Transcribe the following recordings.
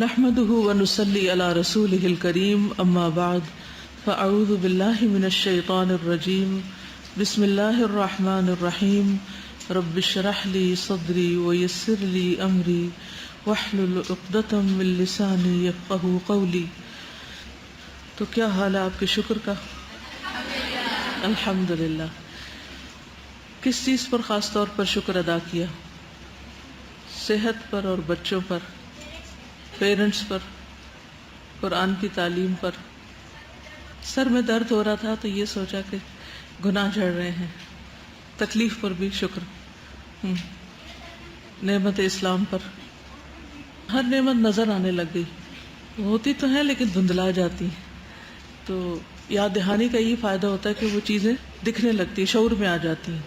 نحمده ونصلي على رسوله الكريم اما بعد فاعوذ بالله من الشيطان الرجيم بسم الله الرحمن الرحيم رب اشرح لي صدري ويسر لي امري واحلل عقدة من لساني يفقهوا قولي. تو کیا حال ہے آپ کے شکر کا؟ الحمدللہ. کس چیز پر خاص طور پر شکر ادا کیا؟ صحت پر اور بچوں پر، پیرنٹس پر، قرآن کی تعلیم پر. سر میں درد ہو رہا تھا تو یہ سوچا کہ گناہ جھڑ رہے ہیں. تکلیف پر بھی شکر. نعمت اسلام پر ہر نعمت نظر آنے لگ گئی. ہوتی تو ہیں لیکن دھندلا جاتی ہیں. تو یاد دہانی کا یہی فائدہ ہوتا ہے کہ وہ چیزیں دکھنے لگتی، شعور میں آ جاتی ہیں.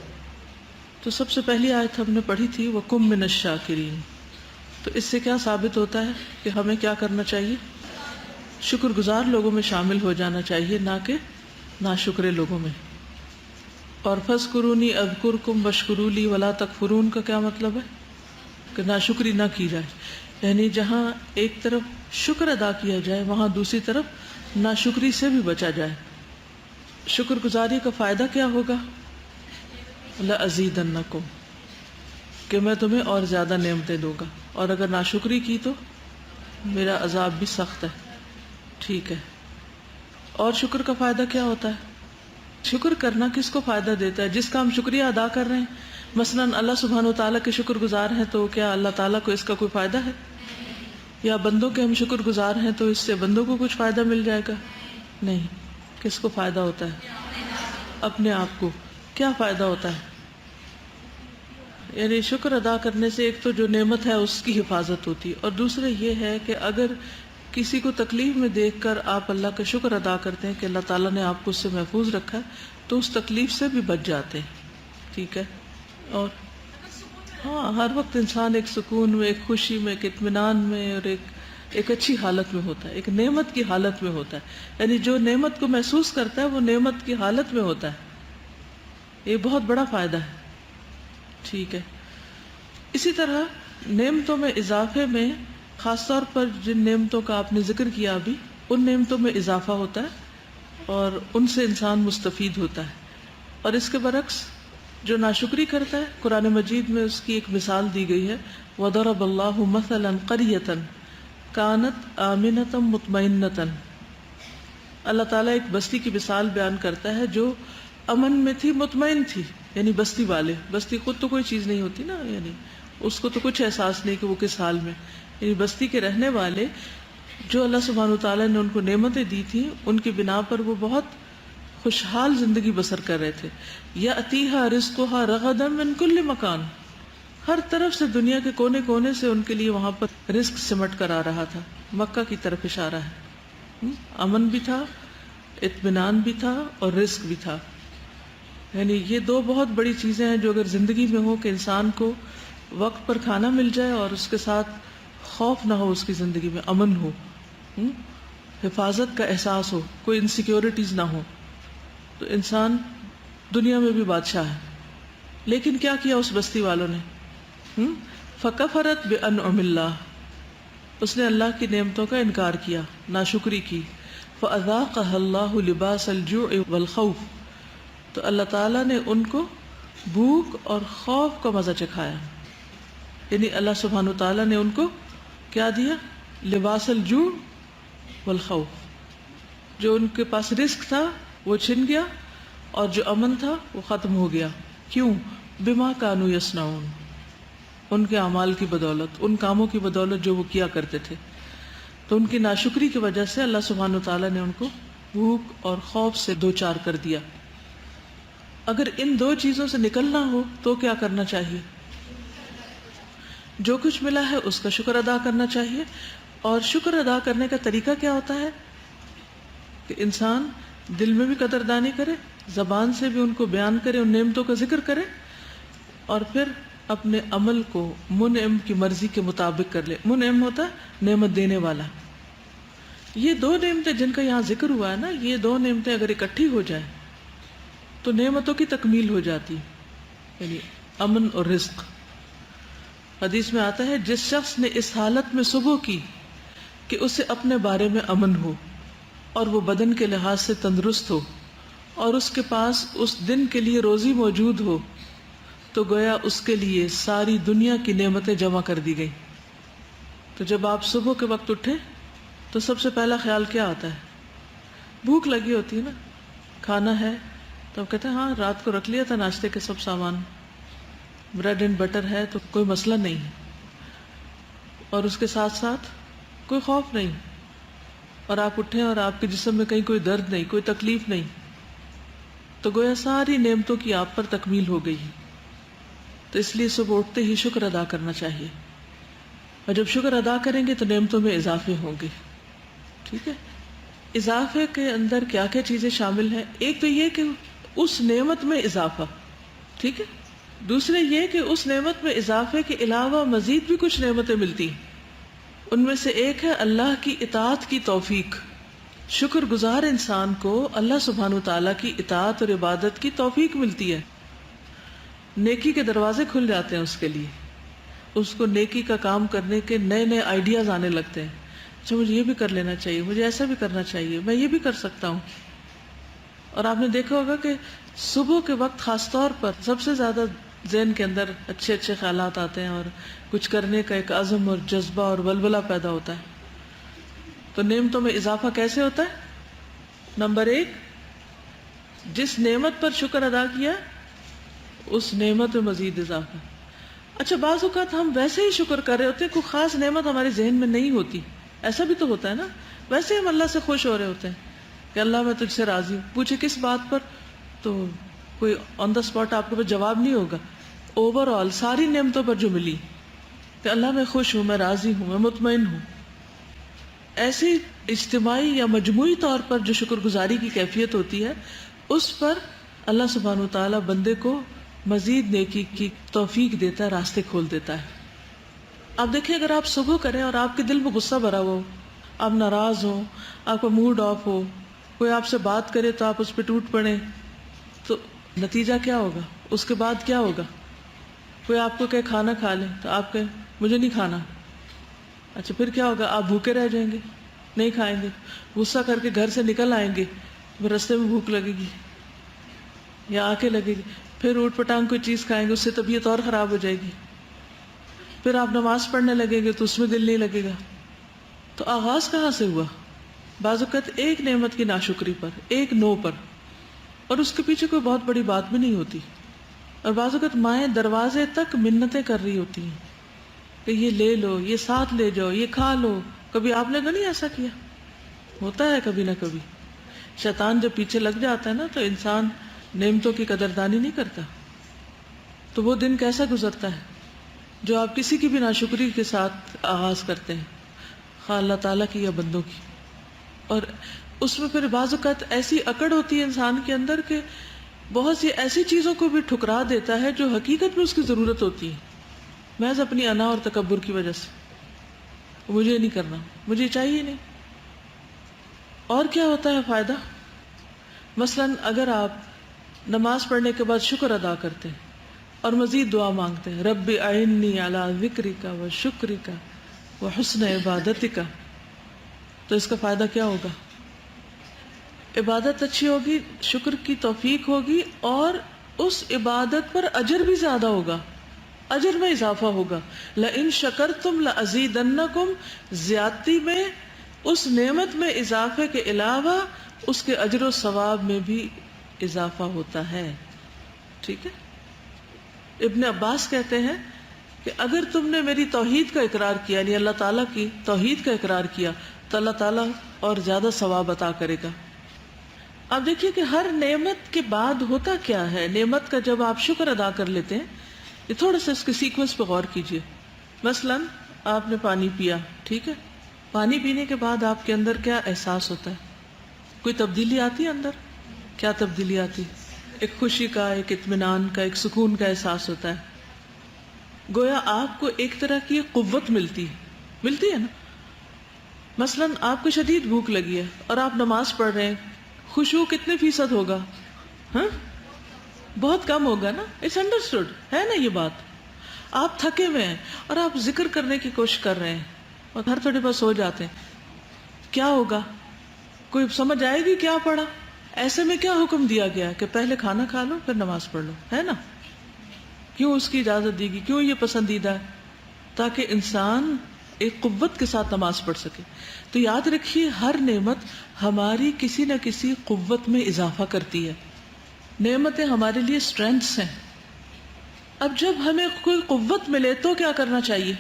تو سب سے پہلی آیت ہم نے پڑھی تھی وَقُم مِّنَ الشَّاكِرِينَ. تو اس سے کیا ثابت ہوتا ہے کہ ہمیں کیا کرنا چاہیے؟ شکر گزار لوگوں میں شامل ہو جانا چاہیے، نہ کہ ناشکرے لوگوں میں. اور فَاذْكُرُونِي أَذْكُرْكُمْ وَاشْكُرُوا لِي وَلَا تَكْفُرُونَ کا کیا مطلب ہے؟ کہ ناشکری نہ کی جائے. یعنی جہاں ایک طرف شکر ادا کیا جائے وہاں دوسری طرف ناشکری سے بھی بچا جائے. شکر گزاری کا فائدہ کیا ہوگا؟ لَأَزِيدَنَّكُمْ، کہ میں تمہیں اور زیادہ نعمتیں دوں گا. اور اگر ناشکری کی تو میرا عذاب بھی سخت ہے. ٹھیک ہے. اور شکر کا فائدہ کیا ہوتا ہے؟ شکر کرنا کس کو فائدہ دیتا ہے؟ جس کا ہم شکریہ ادا کر رہے ہیں. مثلا اللہ سبحانہ وتعالیٰ کے شکر گزار ہیں تو کیا اللہ تعالیٰ کو اس کا کوئی فائدہ ہے؟ یا بندوں کے ہم شکر گزار ہیں تو اس سے بندوں کو کچھ فائدہ مل جائے گا؟ نہیں. کس کو فائدہ ہوتا ہے؟ اپنے آپ کو. کیا فائدہ ہوتا ہے؟ یعنی شکر ادا کرنے سے ایک تو جو نعمت ہے اس کی حفاظت ہوتی ہے، اور دوسرے یہ ہے کہ اگر کسی کو تکلیف میں دیکھ کر آپ اللہ کا شکر ادا کرتے ہیں کہ اللہ تعالیٰ نے آپ کو اس سے محفوظ رکھا ہے تو اس تکلیف سے بھی بچ جاتے ہیں. ٹھیک ہے. اور ہاں، ہر وقت انسان ایک سکون میں، ایک خوشی میں، ایک اطمینان میں اور ایک اچھی حالت میں ہوتا ہے، ایک نعمت کی حالت میں ہوتا ہے. یعنی جو نعمت کو محسوس کرتا ہے وہ نعمت کی حالت میں ہوتا ہے. یہ بہت بڑا فائدہ ہے. ٹھیک ہے. اسی طرح نعمتوں میں اضافے میں خاص طور پر جن نعمتوں کا آپ نے ذکر کیا ابھی، ان نعمتوں میں اضافہ ہوتا ہے اور ان سے انسان مستفید ہوتا ہے. اور اس کے برعکس جو ناشکری کرتا ہے، قرآن مجید میں اس کی ایک مثال دی گئی ہے وَضَرَبَ اللَّهُ مَثَلًا قَرْيَةً كَانَتْ آمِنَةً مُطْمَئِنَّةً. اللہ تعالیٰ ایک بستی کی مثال بیان کرتا ہے جو امن میں تھی، مطمئن تھی. یعنی بستی والے، بستی خود تو کوئی چیز نہیں ہوتی نا، یعنی اس کو تو کچھ احساس نہیں کہ وہ کس حال میں. یعنی بستی کے رہنے والے جو اللہ سبحانہ وتعالیٰ نے ان کو نعمتیں دی تھیں، ان کی بنا پر وہ بہت خوشحال زندگی بسر کر رہے تھے. یَأْتِیہا رِزْقُہا رَغَدًا مِن کُلِّ مکان. ہر طرف سے، دنیا کے کونے کونے سے ان کے لیے وہاں پر رزق سمٹ کر آ رہا تھا. مکہ کی طرف اشارہ ہے. امن بھی تھا، اطمینان بھی تھا اور رزق بھی تھا. یعنی یہ دو بہت بڑی چیزیں ہیں جو اگر زندگی میں ہو کہ انسان کو وقت پر کھانا مل جائے اور اس کے ساتھ خوف نہ ہو، اس کی زندگی میں امن ہو، حفاظت کا احساس ہو، کوئی انسیکیورٹیز نہ ہو، تو انسان دنیا میں بھی بادشاہ ہے. لیکن کیا کیا اس بستی والوں نے؟ فَكَفَرَتْ بِأَنْعُمِ اللَّهِ. اس نے اللہ کی نعمتوں کا انکار کیا، ناشکری کی. فَأَذَاقَهَا اللَّهُ لِبَاسَ الْجُوعِ وَالْخَوْفِ. تو اللہ تعالیٰ نے ان کو بھوک اور خوف کا مزہ چکھایا. یعنی اللہ سبحانہ تعالیٰ نے ان کو کیا دیا؟ لباس الجوع والخوف. جو ان کے پاس رزق تھا وہ چھن گیا اور جو امن تھا وہ ختم ہو گیا. کیوں؟ بما کانوا یصنعون. ان کے اعمال کی بدولت، ان کاموں کی بدولت جو وہ کیا کرتے تھے. تو ان کی ناشکری کی وجہ سے اللہ سبحانہ تعالیٰ نے ان کو بھوک اور خوف سے دوچار کر دیا. اگر ان دو چیزوں سے نکلنا ہو تو کیا کرنا چاہیے؟ جو کچھ ملا ہے اس کا شکر ادا کرنا چاہیے. اور شکر ادا کرنے کا طریقہ کیا ہوتا ہے؟ کہ انسان دل میں بھی قدردانی کرے، زبان سے بھی ان کو بیان کرے، ان نعمتوں کا ذکر کرے، اور پھر اپنے عمل کو منعم کی مرضی کے مطابق کر لے. منعم ہوتا ہے نعمت دینے والا. یہ دو نعمتیں جن کا یہاں ذکر ہوا ہے نا، یہ دو نعمتیں اگر اکٹھی ہو جائیں تو نعمتوں کی تکمیل ہو جاتی. یعنی امن اور رزق. حدیث میں آتا ہے جس شخص نے اس حالت میں صبح کی کہ اسے اپنے بارے میں امن ہو اور وہ بدن کے لحاظ سے تندرست ہو اور اس کے پاس اس دن کے لیے روزی موجود ہو، تو گویا اس کے لیے ساری دنیا کی نعمتیں جمع کر دی گئی۔ تو جب آپ صبح کے وقت اٹھیں تو سب سے پہلا خیال کیا آتا ہے؟ بھوک لگی ہوتی ہے نا، کھانا ہے تو آپ کہتے ہیں ہاں رات کو رکھ لیا تھا ناشتے کے سب سامان، بریڈ اینڈ بٹر ہے تو کوئی مسئلہ نہیں ہے، اور اس کے ساتھ ساتھ کوئی خوف نہیں، اور آپ اٹھیں اور آپ کے جسم میں کہیں کوئی درد نہیں، کوئی تکلیف نہیں، تو گویا ساری نعمتوں کی آپ پر تکمیل ہو گئی۔ تو اس لیے صبح اٹھتے ہی شکر ادا کرنا چاہیے، اور جب شکر ادا کریں گے تو نعمتوں میں اضافے ہوں گے۔ ٹھیک ہے، اضافے کے اندر کیا کیا چیزیں شامل ہیں؟ ایک تو یہ کہ اس نعمت میں اضافہ، ٹھیک ہے، دوسرے یہ کہ اس نعمت میں اضافے کے علاوہ مزید بھی کچھ نعمتیں ملتی ہیں۔ ان میں سے ایک ہے اللہ کی اطاعت کی توفیق۔ شکر گزار انسان کو اللہ سبحانہ وتعالیٰ کی اطاعت اور عبادت کی توفیق ملتی ہے، نیکی کے دروازے کھل جاتے ہیں اس کے لیے، اس کو نیکی کا کام کرنے کے نئے نئے آئیڈیاز آنے لگتے ہیں، اچھا مجھے یہ بھی کر لینا چاہیے، مجھے ایسا بھی کرنا چاہیے، میں یہ بھی کر سکتا ہوں۔ اور آپ نے دیکھا ہوگا کہ صبح کے وقت خاص طور پر سب سے زیادہ ذہن کے اندر اچھے اچھے خیالات آتے ہیں اور کچھ کرنے کا ایک عزم اور جذبہ اور ولولہ پیدا ہوتا ہے۔ تو نعمتوں میں اضافہ کیسے ہوتا ہے؟ نمبر ایک، جس نعمت پر شکر ادا کیا اس نعمت میں مزید اضافہ۔ اچھا بعض اوقات ہم ویسے ہی شکر کر رہے ہوتے ہیں، کوئی خاص نعمت ہمارے ذہن میں نہیں ہوتی، ایسا بھی تو ہوتا ہے نا، ویسے ہم اللہ سے خوش ہو رہے ہوتے ہیں کہ اللہ میں تجھ سے راضی ہوں، پوچھے کس بات پر، تو کوئی آن دا اسپاٹ آپ کے پاس جواب نہیں ہوگا، اوور آل ساری نعمتوں پر جو ملی کہ اللہ میں خوش ہوں، میں راضی ہوں، میں مطمئن ہوں۔ ایسی اجتماعی یا مجموعی طور پر جو شکر گزاری کی کیفیت ہوتی ہے، اس پر اللہ سبحانہ وتعالیٰ بندے کو مزید نیکی کی توفیق دیتا ہے، راستے کھول دیتا ہے۔ آپ دیکھیں اگر آپ صبح کریں اور آپ کے دل میں غصہ بھرا ہوا ہو، آپ ناراض ہو، آپ کا موڈ آف ہو، کوئی آپ سے بات کرے تو آپ اس پہ ٹوٹ پڑیں، تو نتیجہ کیا ہوگا؟ اس کے بعد کیا ہوگا؟ کوئی آپ کو کہے کھانا کھا لیں تو آپ کہیں مجھے نہیں کھانا، اچھا پھر کیا ہوگا؟ آپ بھوکے رہ جائیں گے، نہیں کھائیں گے، غصہ کر کے گھر سے نکل آئیں گے، پھر رستے میں بھوک لگے گی یا آ کے لگے گی، پھر اوٹ پٹانگ کوئی چیز کھائیں گے، اس سے طبیعت اور خراب ہو جائے گی، پھر آپ نماز پڑھنے لگیں گے تو اس میں دل نہیں لگے گا۔ تو آغاز کہاں سے ہوا؟ بعض اوقات ایک نعمت کی ناشکری پر، ایک نو پر، اور اس کے پیچھے کوئی بہت بڑی بات بھی نہیں ہوتی، اور بعض اوقات مائیں دروازے تک منتیں کر رہی ہوتی ہیں کہ یہ لے لو، یہ ساتھ لے جاؤ، یہ کھا لو۔ کبھی آپ نے تو نہیں ایسا کیا؟ ہوتا ہے کبھی نہ کبھی، شیطان جب پیچھے لگ جاتا ہے نا تو انسان نعمتوں کی قدردانی نہیں کرتا۔ تو وہ دن کیسا گزرتا ہے جو آپ کسی کی بھی ناشکری کے ساتھ آغاز کرتے ہیں، خواہ اللہ تعالیٰ کی یا بندوں کی، اور اس میں پھر بعض اوقات ایسی اکڑ ہوتی ہے انسان کے اندر کہ بہت سی ایسی چیزوں کو بھی ٹھکرا دیتا ہے جو حقیقت میں اس کی ضرورت ہوتی ہے، محض اپنی انا اور تکبر کی وجہ سے، مجھے نہیں کرنا، مجھے چاہیے نہیں۔ اور کیا ہوتا ہے فائدہ؟ مثلا اگر آپ نماز پڑھنے کے بعد شکر ادا کرتے ہیں اور مزید دعا مانگتے ہیں، رب اعنی علی ذکرک و شکرک و حسن عبادتک، تو اس کا فائدہ کیا ہوگا؟ عبادت اچھی ہوگی، شکر کی توفیق ہوگی، اور اس عبادت پر اجر بھی زیادہ ہوگا، اجر میں اضافہ ہوگا۔ لئن شکرتم لازیدنکم، زیادتی میں، اس نعمت میں اضافے کے علاوہ اس کے اجر و ثواب میں بھی اضافہ ہوتا ہے۔ ٹھیک ہے، ابن عباس کہتے ہیں کہ اگر تم نے میری توحید کا اقرار کیا، یعنی اللہ تعالیٰ کی توحید کا اقرار کیا، تو اللہ تعالیٰ اور زیادہ ثواب عطا کرے گا۔ آپ دیکھیے کہ ہر نعمت کے بعد ہوتا کیا ہے، نعمت کا جب آپ شکر ادا کر لیتے ہیں، یہ تھوڑا سا اس کے سیکوینس پہ غور کیجئے۔ مثلا آپ نے پانی پیا، ٹھیک ہے، پانی پینے کے بعد آپ کے اندر کیا احساس ہوتا ہے؟ کوئی تبدیلی آتی ہے اندر؟ کیا تبدیلی آتی؟ ایک خوشی کا، ایک اطمینان کا، ایک سکون کا احساس ہوتا ہے، گویا آپ کو ایک طرح کی قوت ملتی ہے نا۔ مثلا آپ کو شدید بھوک لگی ہے اور آپ نماز پڑھ رہے ہیں، خشوع کتنے فیصد ہوگا؟ ہاں بہت کم ہوگا نا، اٹس انڈرسٹوڈ ہے نا یہ بات۔ آپ تھکے ہوئے ہیں اور آپ ذکر کرنے کی کوشش کر رہے ہیں اور ہر تھوڑے پاس سو جاتے ہیں، کیا ہوگا؟ کوئی سمجھ آئے گی کیا پڑھا؟ ایسے میں کیا حکم دیا گیا کہ پہلے کھانا کھا لو پھر نماز پڑھ لو، ہے نا؟ کیوں اس کی اجازت دی گئی؟ کیوں یہ پسندیدہ ہے؟ تاکہ انسان ایک قوت کے ساتھ نماز پڑھ سکے۔ تو یاد رکھیے ہر نعمت ہماری کسی نہ کسی قوت میں اضافہ کرتی ہے۔ نعمتیں ہمارے لیے اسٹرینگثs ہیں۔ اب جب ہمیں کوئی قوت ملے تو کیا کرنا چاہیے؟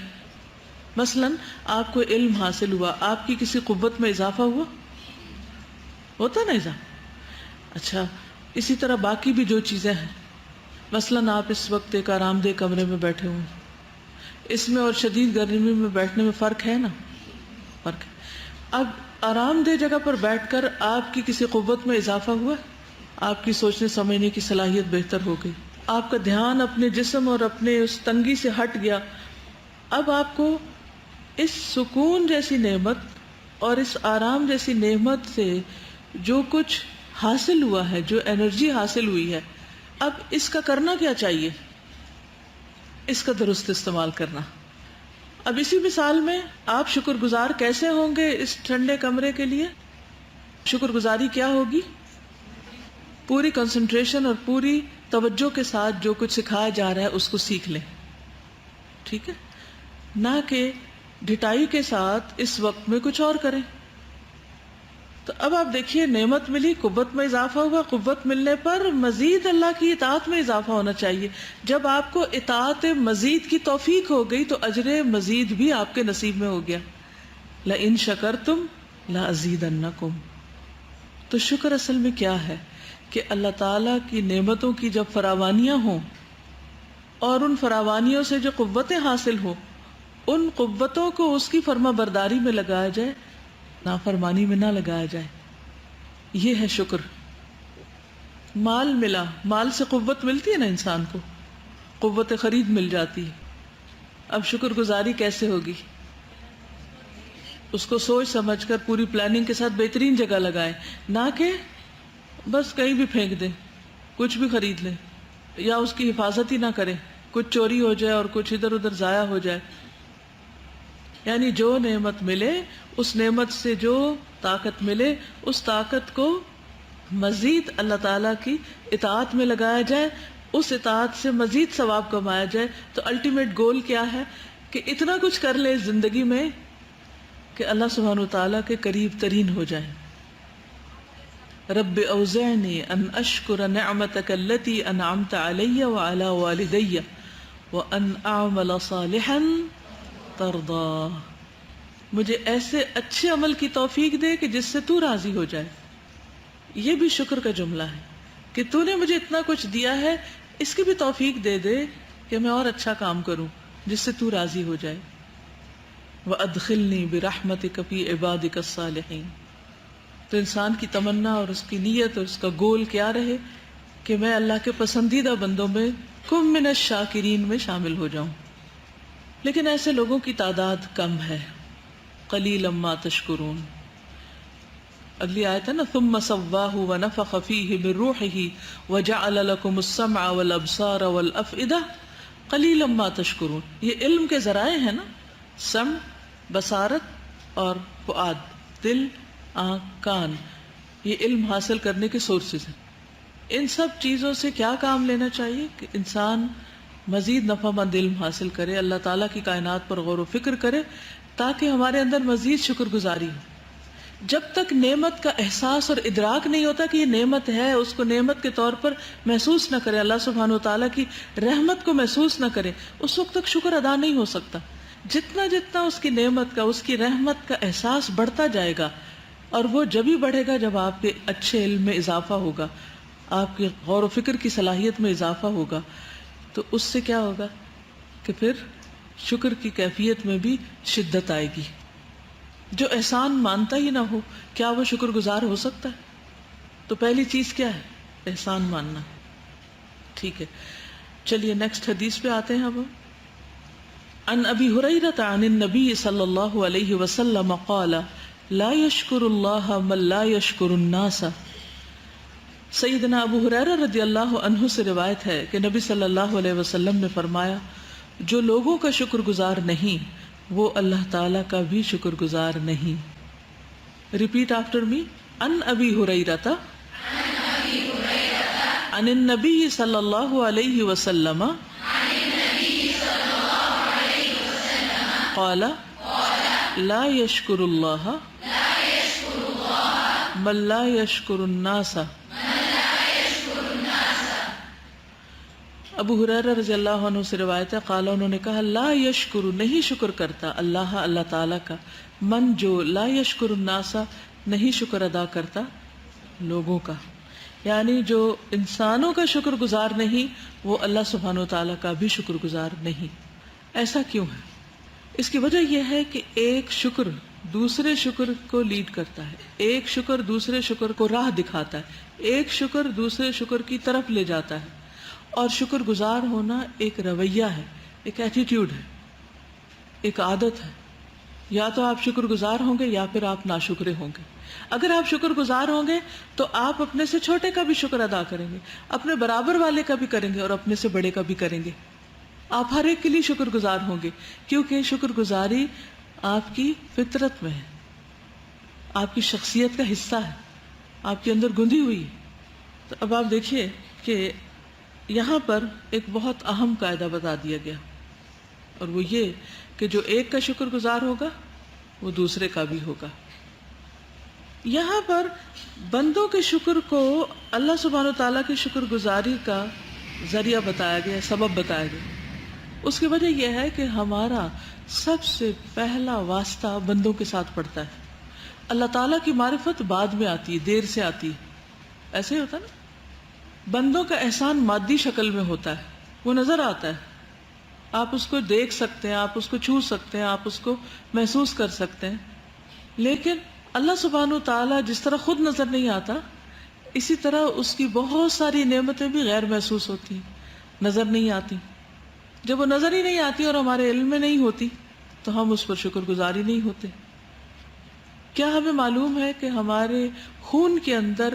مثلاً آپ کو علم حاصل ہوا، آپ کی کسی قوت میں اضافہ ہوا؟ ہوتا نا اضافہ؟ اچھا، اسی طرح باقی بھی جو چیزیں ہیں، مثلاً آپ اس وقت ایک آرام دہ کمرے میں بیٹھے ہوئے، اس میں اور شدید گرمی میں بیٹھنے میں فرق ہے نا؟ فرق ہے۔ اب آرام دہ جگہ پر بیٹھ کر آپ کی کسی قوت میں اضافہ ہوا، آپ کی سوچنے سمجھنے کی صلاحیت بہتر ہو گئی، آپ کا دھیان اپنے جسم اور اپنے اس تنگی سے ہٹ گیا۔ اب آپ کو اس سکون جیسی نعمت اور اس آرام جیسی نعمت سے جو کچھ حاصل ہوا ہے، جو انرجی حاصل ہوئی ہے، اب اس کا کرنا کیا چاہیے؟ اس کا درست استعمال کرنا۔ اب اسی مثال میں آپ شکر گزار کیسے ہوں گے اس ٹھنڈے کمرے کے لیے؟ شکر گزاری کیا ہوگی؟ پوری کنسنٹریشن اور پوری توجہ کے ساتھ جو کچھ سکھایا جا رہا ہے اس کو سیکھ لیں، ٹھیک ہے؟ نہ کہ ڈھٹائی کے ساتھ اس وقت میں کچھ اور کریں۔ تو اب آپ دیکھیے نعمت ملی، قوت میں اضافہ ہوا، قوت ملنے پر مزید اللہ کی اطاعت میں اضافہ ہونا چاہیے۔ جب آپ کو اطاعت مزید کی توفیق ہو گئی تو اجر مزید بھی آپ کے نصیب میں ہو گیا۔ لَإِن شَكَرْتُمْ لَأَزِيدَنَّكُمْ۔ تو شکر اصل میں کیا ہے کہ اللہ تعالیٰ کی نعمتوں کی جب فراوانیاں ہوں اور ان فراوانیوں سے جو قوتیں حاصل ہوں، ان قوتوں کو اس کی فرما برداری میں لگایا جائے، نافرمانی میں نہ لگایا جائے، یہ ہے شکر۔ مال ملا، مال سے قوت ملتی ہے نا انسان کو، قوت خرید مل جاتی ہے۔ اب شکر گزاری کیسے ہوگی؟ اس کو سوچ سمجھ کر پوری پلاننگ کے ساتھ بہترین جگہ لگائیں، نہ کہ بس کہیں بھی پھینک دیں، کچھ بھی خرید لیں، یا اس کی حفاظت ہی نہ کریں، کچھ چوری ہو جائے اور کچھ ادھر ادھر ضائع ہو جائے۔ یعنی جو نعمت ملے، اس نعمت سے جو طاقت ملے، اس طاقت کو مزید اللہ تعالیٰ کی اطاعت میں لگایا جائے، اس اطاعت سے مزید ثواب کمایا جائے۔ تو الٹیمیٹ گول کیا ہے کہ اتنا کچھ کر لے زندگی میں کہ اللہ سبحانہ وتعالیٰ کے قریب ترین ہو جائے۔ رب اوزعنی ان اشکر نعمتک التی انعمت علی وعلی والدی وان اعمل صالحا ترضا۔ مجھے ایسے اچھے عمل کی توفیق دے کہ جس سے تو راضی ہو جائے۔ یہ بھی شکر کا جملہ ہے کہ تو نے مجھے اتنا کچھ دیا ہے، اس کی بھی توفیق دے دے کہ میں اور اچھا کام کروں جس سے تو راضی ہو جائے۔ وَأَدْخِلْنِي بِرَحْمَتِكَ فِي عِبَادِكَ الصَّالِحِينَ۔ تو انسان کی تمنا اور اس کی نیت اور اس کا گول کیا رہے کہ میں اللہ کے پسندیدہ بندوں میں کم من الشاکرین میں شامل ہو جاؤں۔ لیکن ایسے لوگوں کی تعداد کم ہے۔ قلیلا ما تشکرون۔ اگلی آیت ہے نا ثم سواہ ونفخ فیہ من روحہ وجعل لکم السمع والابصار والافئدہ قلیلا ما تشکرون۔ یہ علم کے ذرائع ہیں نا، سمع، بصارت اور فؤاد، دل، آنکھ، کان، یہ علم حاصل کرنے کے سورسز ہیں۔ ان سب چیزوں سے کیا کام لینا چاہیے کہ انسان مزید نفع مند علم حاصل کرے، اللہ تعالیٰ کی کائنات پر غور و فکر کرے تاکہ ہمارے اندر مزید شکر گزاری ہو۔ جب تک نعمت کا احساس اور ادراک نہیں ہوتا کہ یہ نعمت ہے، اس کو نعمت کے طور پر محسوس نہ کرے، اللہ سبحانہ وتعالیٰ کی رحمت کو محسوس نہ کرے، اس وقت تک شکر ادا نہیں ہو سکتا۔ جتنا جتنا اس کی نعمت کا، اس کی رحمت کا احساس بڑھتا جائے گا، اور وہ جب ہی بڑھے گا جب آپ کے اچھے علم میں اضافہ ہوگا، آپ کی غور و فکر کی صلاحیت میں اضافہ ہوگا، تو اس سے کیا ہوگا کہ پھر شکر کی کیفیت میں بھی شدت آئے گی۔ جو احسان مانتا ہی نہ ہو، کیا وہ شکر گزار ہو سکتا ہے؟ تو پہلی چیز کیا ہے؟ احسان ماننا۔ ٹھیک ہے، چلیے نیکسٹ حدیث پہ آتے ہیں۔ اب عن ابی ہریرہ عن النبی صلی اللہ علیہ وسلم قال لا یشکر اللہ من لا یشکر الناس۔ سیدنا ابو ہریرہ رضی اللہ عنہ سے روایت ہے کہ نبی صلی اللہ علیہ وسلم نے فرمایا، جو لوگوں کا شکر گزار نہیں وہ اللہ تعالیٰ کا بھی شکر گزار نہیں۔ Repeat after me. An Abi Hurayrata an النبي صلى الله عليه وسلم قال لا يشكر الله من لا يشكر الناس. ابو ہریرہ رضی اللہ عنہ سے روایت ہے، قال انہوں نے کہا لا یشکر نہیں شکر کرتا اللہ اللہ تعالیٰ کا، من جو لا یشکر الناس نہیں شکر ادا کرتا لوگوں کا، یعنی جو انسانوں کا شکر گزار نہیں وہ اللہ سبحانہ و تعالیٰ کا بھی شکر گزار نہیں۔ ایسا کیوں ہے؟ اس کی وجہ یہ ہے کہ ایک شکر دوسرے شکر کو لیڈ کرتا ہے، ایک شکر دوسرے شکر کو راہ دکھاتا ہے، ایک شکر دوسرے شکر کی طرف لے جاتا ہے، اور شکر گزار ہونا ایک رویہ ہے، ایک ایٹیٹیوڈ ہے، ایک عادت ہے۔ یا تو آپ شکر گزار ہوں گے یا پھر آپ ناشکرے ہوں گے۔ اگر آپ شکر گزار ہوں گے تو آپ اپنے سے چھوٹے کا بھی شکر ادا کریں گے، اپنے برابر والے کا بھی کریں گے اور اپنے سے بڑے کا بھی کریں گے۔ آپ ہر ایک کے لیے شکر گزار ہوں گے، کیونکہ شکر گزاری آپ کی فطرت میں ہے، آپ کی شخصیت کا حصہ ہے، آپ کے اندر گندھی ہوئی ہے۔ تو اب آپ دیکھیے کہ یہاں پر ایک بہت اہم قاعدہ بتا دیا گیا، اور وہ یہ کہ جو ایک کا شکر گزار ہوگا وہ دوسرے کا بھی ہوگا۔ یہاں پر بندوں کے شکر کو اللہ سبحانہ وتعالیٰ کی شکر گزاری کا ذریعہ بتایا گیا، سبب بتایا گیا۔ اس کی وجہ یہ ہے کہ ہمارا سب سے پہلا واسطہ بندوں کے ساتھ پڑتا ہے۔ اللہ تعالیٰ کی معرفت بعد میں آتی ہے، دیر سے آتی ہے، ایسے ہی ہوتا نا۔ بندوں کا احسان مادی شکل میں ہوتا ہے، وہ نظر آتا ہے، آپ اس کو دیکھ سکتے ہیں، آپ اس کو چھو سکتے ہیں، آپ اس کو محسوس کر سکتے ہیں، لیکن اللہ سبحانہ وتعالیٰ جس طرح خود نظر نہیں آتا، اسی طرح اس کی بہت ساری نعمتیں بھی غیر محسوس ہوتی ہیں، نظر نہیں آتی۔ جب وہ نظر ہی نہیں آتی اور ہمارے علم میں نہیں ہوتی تو ہم اس پر شکر گزار ہی نہیں ہوتے۔ کیا ہمیں معلوم ہے کہ ہمارے خون کے اندر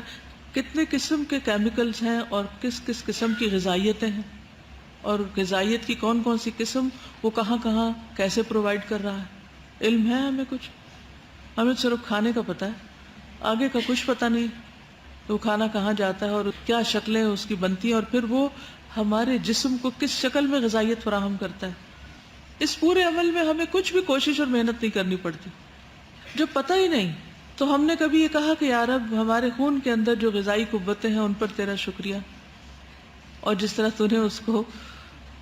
کتنے قسم کے کیمیکلز ہیں اور کس کس قسم کی غذائیتیں ہیں، اور غذائیت کی کون کون سی قسم وہ کہاں کہاں کیسے پرووائڈ کر رہا ہے؟ علم ہے ہمیں کچھ؟ ہمیں صرف کھانے کا پتہ ہے، آگے کا کچھ پتہ نہیں، وہ کھانا کہاں جاتا ہے اور کیا شکلیں اس کی بنتی ہیں، اور پھر وہ ہمارے جسم کو کس شکل میں غذائیت فراہم کرتا ہے۔ اس پورے عمل میں ہمیں کچھ بھی کوشش اور محنت نہیں کرنی پڑتی۔ جب پتہ ہی نہیں تو ہم نے کبھی یہ کہا کہ یا رب ہمارے خون کے اندر جو غذائی قوتیں ہیں ان پر تیرا شکریہ، اور جس طرح تو نے اس کو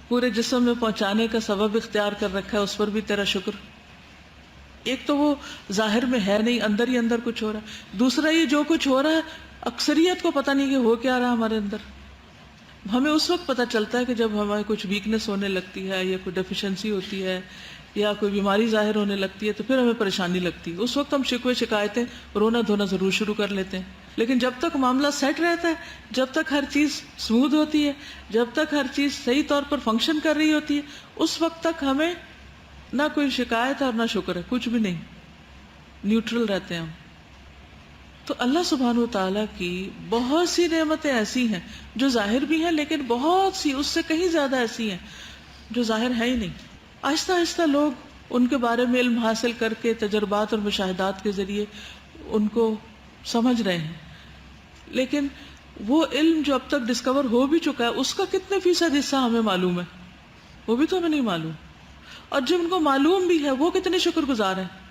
پورے جسم میں پہنچانے کا سبب اختیار کر رکھا ہے اس پر بھی تیرا شکر۔ ایک تو وہ ظاہر میں ہے نہیں، اندر ہی اندر کچھ ہو رہا ہے، دوسرا یہ جو کچھ ہو رہا ہے اکثریت کو پتہ نہیں کہ ہو کیا رہا ہمارے اندر۔ ہمیں اس وقت پتہ چلتا ہے کہ جب ہمیں کچھ ویکنس ہونے لگتی ہے یا کوئی ڈیفیشنسی ہوتی ہے یا کوئی بیماری ظاہر ہونے لگتی ہے تو پھر ہمیں پریشانی لگتی ہے۔ اس وقت ہم شکوے شکایتیں رونا دھونا ضرور شروع کر لیتے ہیں، لیکن جب تک معاملہ سیٹ رہتا ہے، جب تک ہر چیز سموتھ ہوتی ہے، جب تک ہر چیز صحیح طور پر فنکشن کر رہی ہوتی ہے، اس وقت تک ہمیں نہ کوئی شکایت اور نہ شکر ہے، کچھ بھی نہیں، نیوٹرل رہتے ہیں ہم۔ تو اللہ سبحانہ و تعالیٰ کی بہت سی نعمتیں ایسی ہیں جو ظاہر بھی ہیں، لیکن بہت سی اس سے کہیں زیادہ ایسی ہیں جو ظاہر ہے ہی نہیں۔ آہستہ آہستہ لوگ ان کے بارے میں علم حاصل کر کے تجربات اور مشاہدات کے ذریعے ان کو سمجھ رہے ہیں، لیکن وہ علم جو اب تک ڈسکور ہو بھی چکا ہے اس کا کتنے فیصد حصہ ہمیں معلوم ہے، وہ بھی تو ہمیں نہیں معلوم۔ اور جب ان کو معلوم بھی ہے وہ کتنے شکر گزار ہیں۔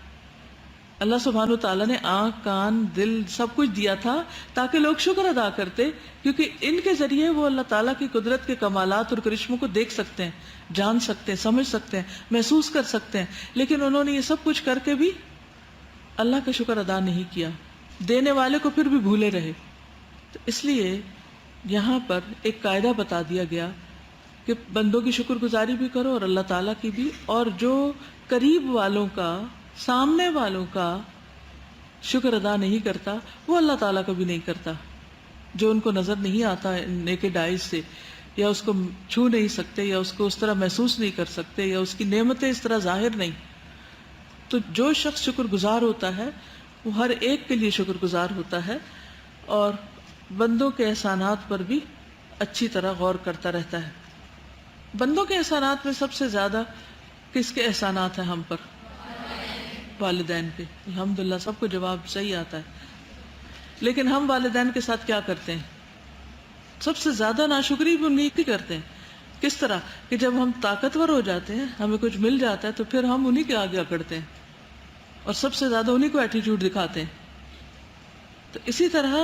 اللہ سبحانہ و تعالیٰ نے آنکھ، کان، دل سب کچھ دیا تھا تاکہ لوگ شکر ادا کرتے، کیونکہ ان کے ذریعے وہ اللہ تعالیٰ کی قدرت کے کمالات اور کرشموں کو دیکھ سکتے ہیں، جان سکتے ہیں، سمجھ سکتے ہیں، محسوس کر سکتے ہیں، لیکن انہوں نے یہ سب کچھ کر کے بھی اللہ کا شکر ادا نہیں کیا، دینے والے کو پھر بھی بھولے رہے۔ تو اس لیے یہاں پر ایک قاعدہ بتا دیا گیا کہ بندوں کی شکر گزاری بھی کرو اور اللہ تعالیٰ کی بھی، اور جو قریب والوں کا، سامنے والوں کا شکر ادا نہیں کرتا وہ اللہ تعالیٰ کا بھی نہیں کرتا۔ جو ان کو نظر نہیں آتا نیکڈ آئیز سے، یا اس کو چھو نہیں سکتے، یا اس کو اس طرح محسوس نہیں کر سکتے، یا اس کی نعمتیں اس طرح ظاہر نہیں، تو جو شخص شکر گزار ہوتا ہے وہ ہر ایک کے لیے شکر گزار ہوتا ہے اور بندوں کے احسانات پر بھی اچھی طرح غور کرتا رہتا ہے۔ بندوں کے احسانات میں سب سے زیادہ کس کے احسانات ہیں ہم پر؟ والدین کے. الحمدللہ سب کو جواب صحیح آتا ہے. لیکن ہم والدین کے ساتھ کیا کرتے ہیں؟ سب سے زیادہ ناشکری بھی انہیں کی کرتے ہیں. کس طرح کہ جب ہم طاقتور ہو جاتے ہیں, ہمیں کچھ مل جاتا ہے, تو پھر ہم انہیں کے آگے اکڑتے ہیں اور سب سے زیادہ انہیں کو ایٹیٹیوڈ دکھاتے ہیں. تو اسی طرح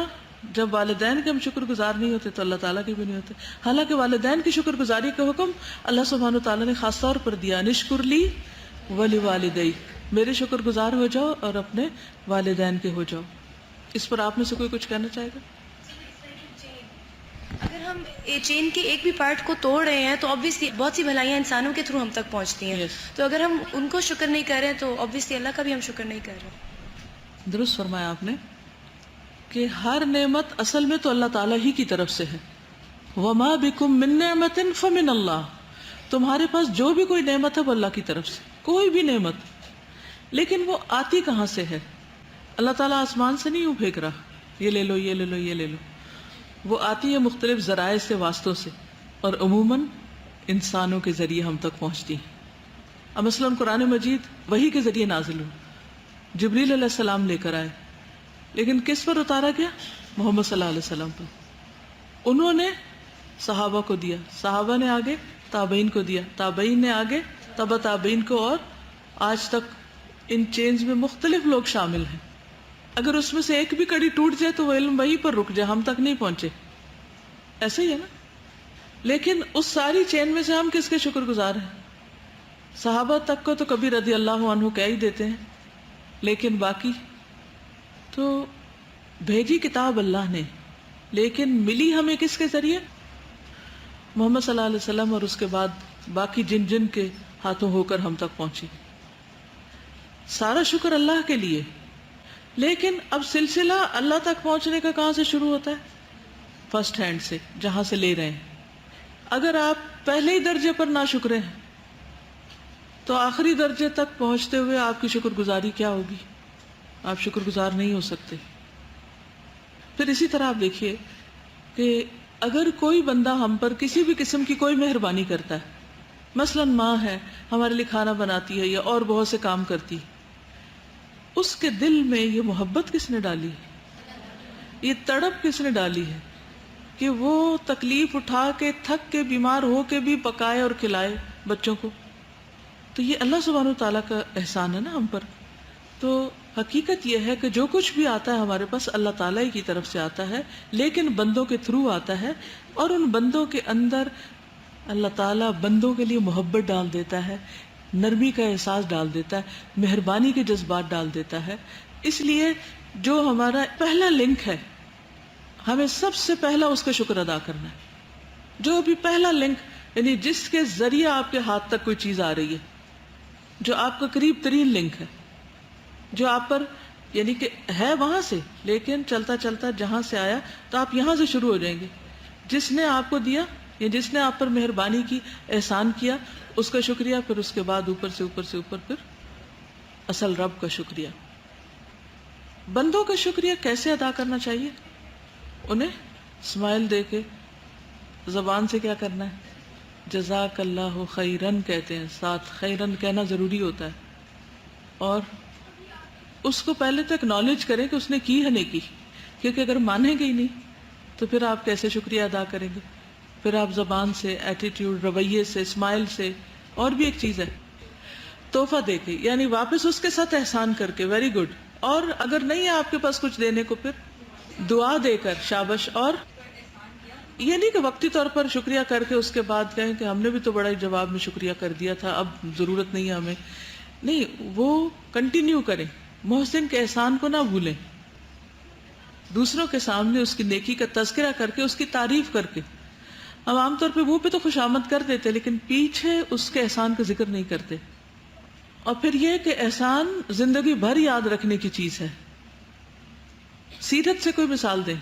جب والدین کے ہم شکر گزار نہیں ہوتے تو اللہ تعالیٰ کے بھی نہیں ہوتے. حالانکہ والدین کی شکر گزاری کا حکم اللہ سبحانہ وتعالیٰ نے خاص طور پر دیا, نشکر لی ولی والدیک, میرے شکر گزار ہو جاؤ اور اپنے والدین کے ہو جاؤ. اس پر آپ میں سے کوئی کچھ کہنا چاہے گا؟ اگر ہم چین کے ایک بھی پارٹ کو توڑ رہے ہیں تو obviously بہت سی بھلائیاں انسانوں کے تھرو ہم تک پہنچتی ہیں. تو اگر ہم ان کو شکر نہیں کر رہے تو obviously اللہ کا بھی ہم شکر نہیں کر رہے. درست فرمایا آپ نے کہ ہر نعمت اصل میں تو اللہ تعالیٰ ہی کی طرف سے ہے. وَمَا بِكُم مِّن نِّعْمَةٍ فَمِنَ اللَّهِ, تمہارے پاس جو بھی کوئی نعمت ہے وہ اللہ کی طرف سے, کوئی بھی نعمت. لیکن وہ آتی کہاں سے ہے؟ اللہ تعالیٰ آسمان سے نہیں پھینک رہا, یہ لے لو یہ لے لو یہ لے لو. وہ آتی ہے مختلف ذرائع سے, واسطوں سے, اور عموماً انسانوں کے ذریعے ہم تک پہنچتی ہیں. اب مثلاً قرآن مجید وحی کے ذریعے نازل ہو, جبریل علیہ السلام لے کر آئے, لیکن کس پر اتارا گیا؟ محمد صلی اللہ علیہ وسلم پر. انہوں نے صحابہ کو دیا, صحابہ نے آگے تابعین کو دیا, تابعین نے آگے تبع تابعین کو, اور آج تک ان چینز میں مختلف لوگ شامل ہیں. اگر اس میں سے ایک بھی کڑی ٹوٹ جائے تو وہ علم وہیں پر رک جائے, ہم تک نہیں پہنچے. ایسا ہی ہے نا. لیکن اس ساری چین میں سے ہم کس کے شکر گزار ہیں؟ صحابہ تک کو تو کبھی رضی اللہ عنہ کہہ ہی دیتے ہیں, لیکن باقی تو بھیجی کتاب اللہ نے, لیکن ملی ہمیں کس کے ذریعے؟ محمد صلی اللہ علیہ وسلم, اور اس کے بعد باقی جن جن کے ہاتھوں ہو کر ہم تک پہنچی. سارا شکر اللہ کے لیے. لیکن اب سلسلہ اللہ تک پہنچنے کا کہاں سے شروع ہوتا ہے؟ فرسٹ ہینڈ سے, جہاں سے لے رہے ہیں. اگر آپ پہلے ہی درجے پر ناشکرے ہیں تو آخری درجے تک پہنچتے ہوئے آپ کی شکر گزاری کیا ہوگی؟ آپ شکر گزار نہیں ہو سکتے. پھر اسی طرح آپ دیکھیے کہ اگر کوئی بندہ ہم پر کسی بھی قسم کی کوئی مہربانی کرتا ہے, مثلاً ماں ہے ہمارے لیے کھانا بناتی ہے یا اور بہت سے کام کرتی, اس کے دل میں یہ محبت کس نے ڈالی ہے, یہ تڑپ کس نے ڈالی ہے کہ وہ تکلیف اٹھا کے, تھک کے, بیمار ہو کے بھی پکائے اور کھلائے بچوں کو؟ تو یہ اللہ سبحانہ وتعالیٰ کا احسان ہے نا ہم پر. تو حقیقت یہ ہے کہ جو کچھ بھی آتا ہے ہمارے پاس اللہ تعالیٰ ہی کی طرف سے آتا ہے, لیکن بندوں کے تھرو آتا ہے, اور ان بندوں کے اندر اللہ تعالیٰ بندوں کے لیے محبت ڈال دیتا ہے, نرمی کا احساس ڈال دیتا ہے, مہربانی کے جذبات ڈال دیتا ہے. اس لیے جو ہمارا پہلا لنک ہے, ہمیں سب سے پہلا اس کا شکر ادا کرنا ہے. جو بھی پہلا لنک, یعنی جس کے ذریعے آپ کے ہاتھ تک کوئی چیز آ رہی ہے, جو آپ کا قریب ترین لنک ہے, جو آپ پر یعنی کہ ہے وہاں سے, لیکن چلتا چلتا جہاں سے آیا تو آپ یہاں سے شروع ہو جائیں گے. جس نے آپ کو دیا یا جس نے آپ پر مہربانی کی, احسان کیا, اس کا شکریہ, پھر اس کے بعد اوپر سے اوپر سے اوپر پھر اصل رب کا شکریہ. بندوں کا شکریہ کیسے ادا کرنا چاہیے؟ انہیں اسمائل دے کے, زبان سے کیا کرنا ہے؟ جزاک اللہ خیرن کہتے ہیں, ساتھ خیرن کہنا ضروری ہوتا ہے, اور اس کو پہلے تو اکنالج کریں کہ اس نے کی ہے نہیں کی, کیونکہ اگر مانیں گے ہی نہیں تو پھر آپ کیسے شکریہ ادا کریں گے؟ پھر آپ زبان سے, ایٹیٹیوڈ, رویے سے, اسمائل سے. اور بھی ایک چیز ہے, تحفہ دے کے, یعنی واپس اس کے ساتھ احسان کر کے, ویری گڈ. اور اگر نہیں ہے آپ کے پاس کچھ دینے کو, پھر دعا دے کر شابش. اور یہ نہیں کہ وقتی طور پر شکریہ کر کے اس کے بعد کہیں کہ ہم نے بھی تو بڑا ہی جواب میں شکریہ کر دیا تھا, اب ضرورت نہیں ہے ہمیں. نہیں, وہ کنٹینیو کریں, محسن کے احسان کو نہ بھولیں, دوسروں کے سامنے اس کی نیکی کا تذکرہ کر کے, اس کی تعریف کر کے. ہم عام طور پہ منہ پہ تو خوشامد کر دیتے, لیکن پیچھے اس کے احسان کا ذکر نہیں کرتے. اور پھر یہ کہ احسان زندگی بھر یاد رکھنے کی چیز ہے. سیرت سے کوئی مثال دیں.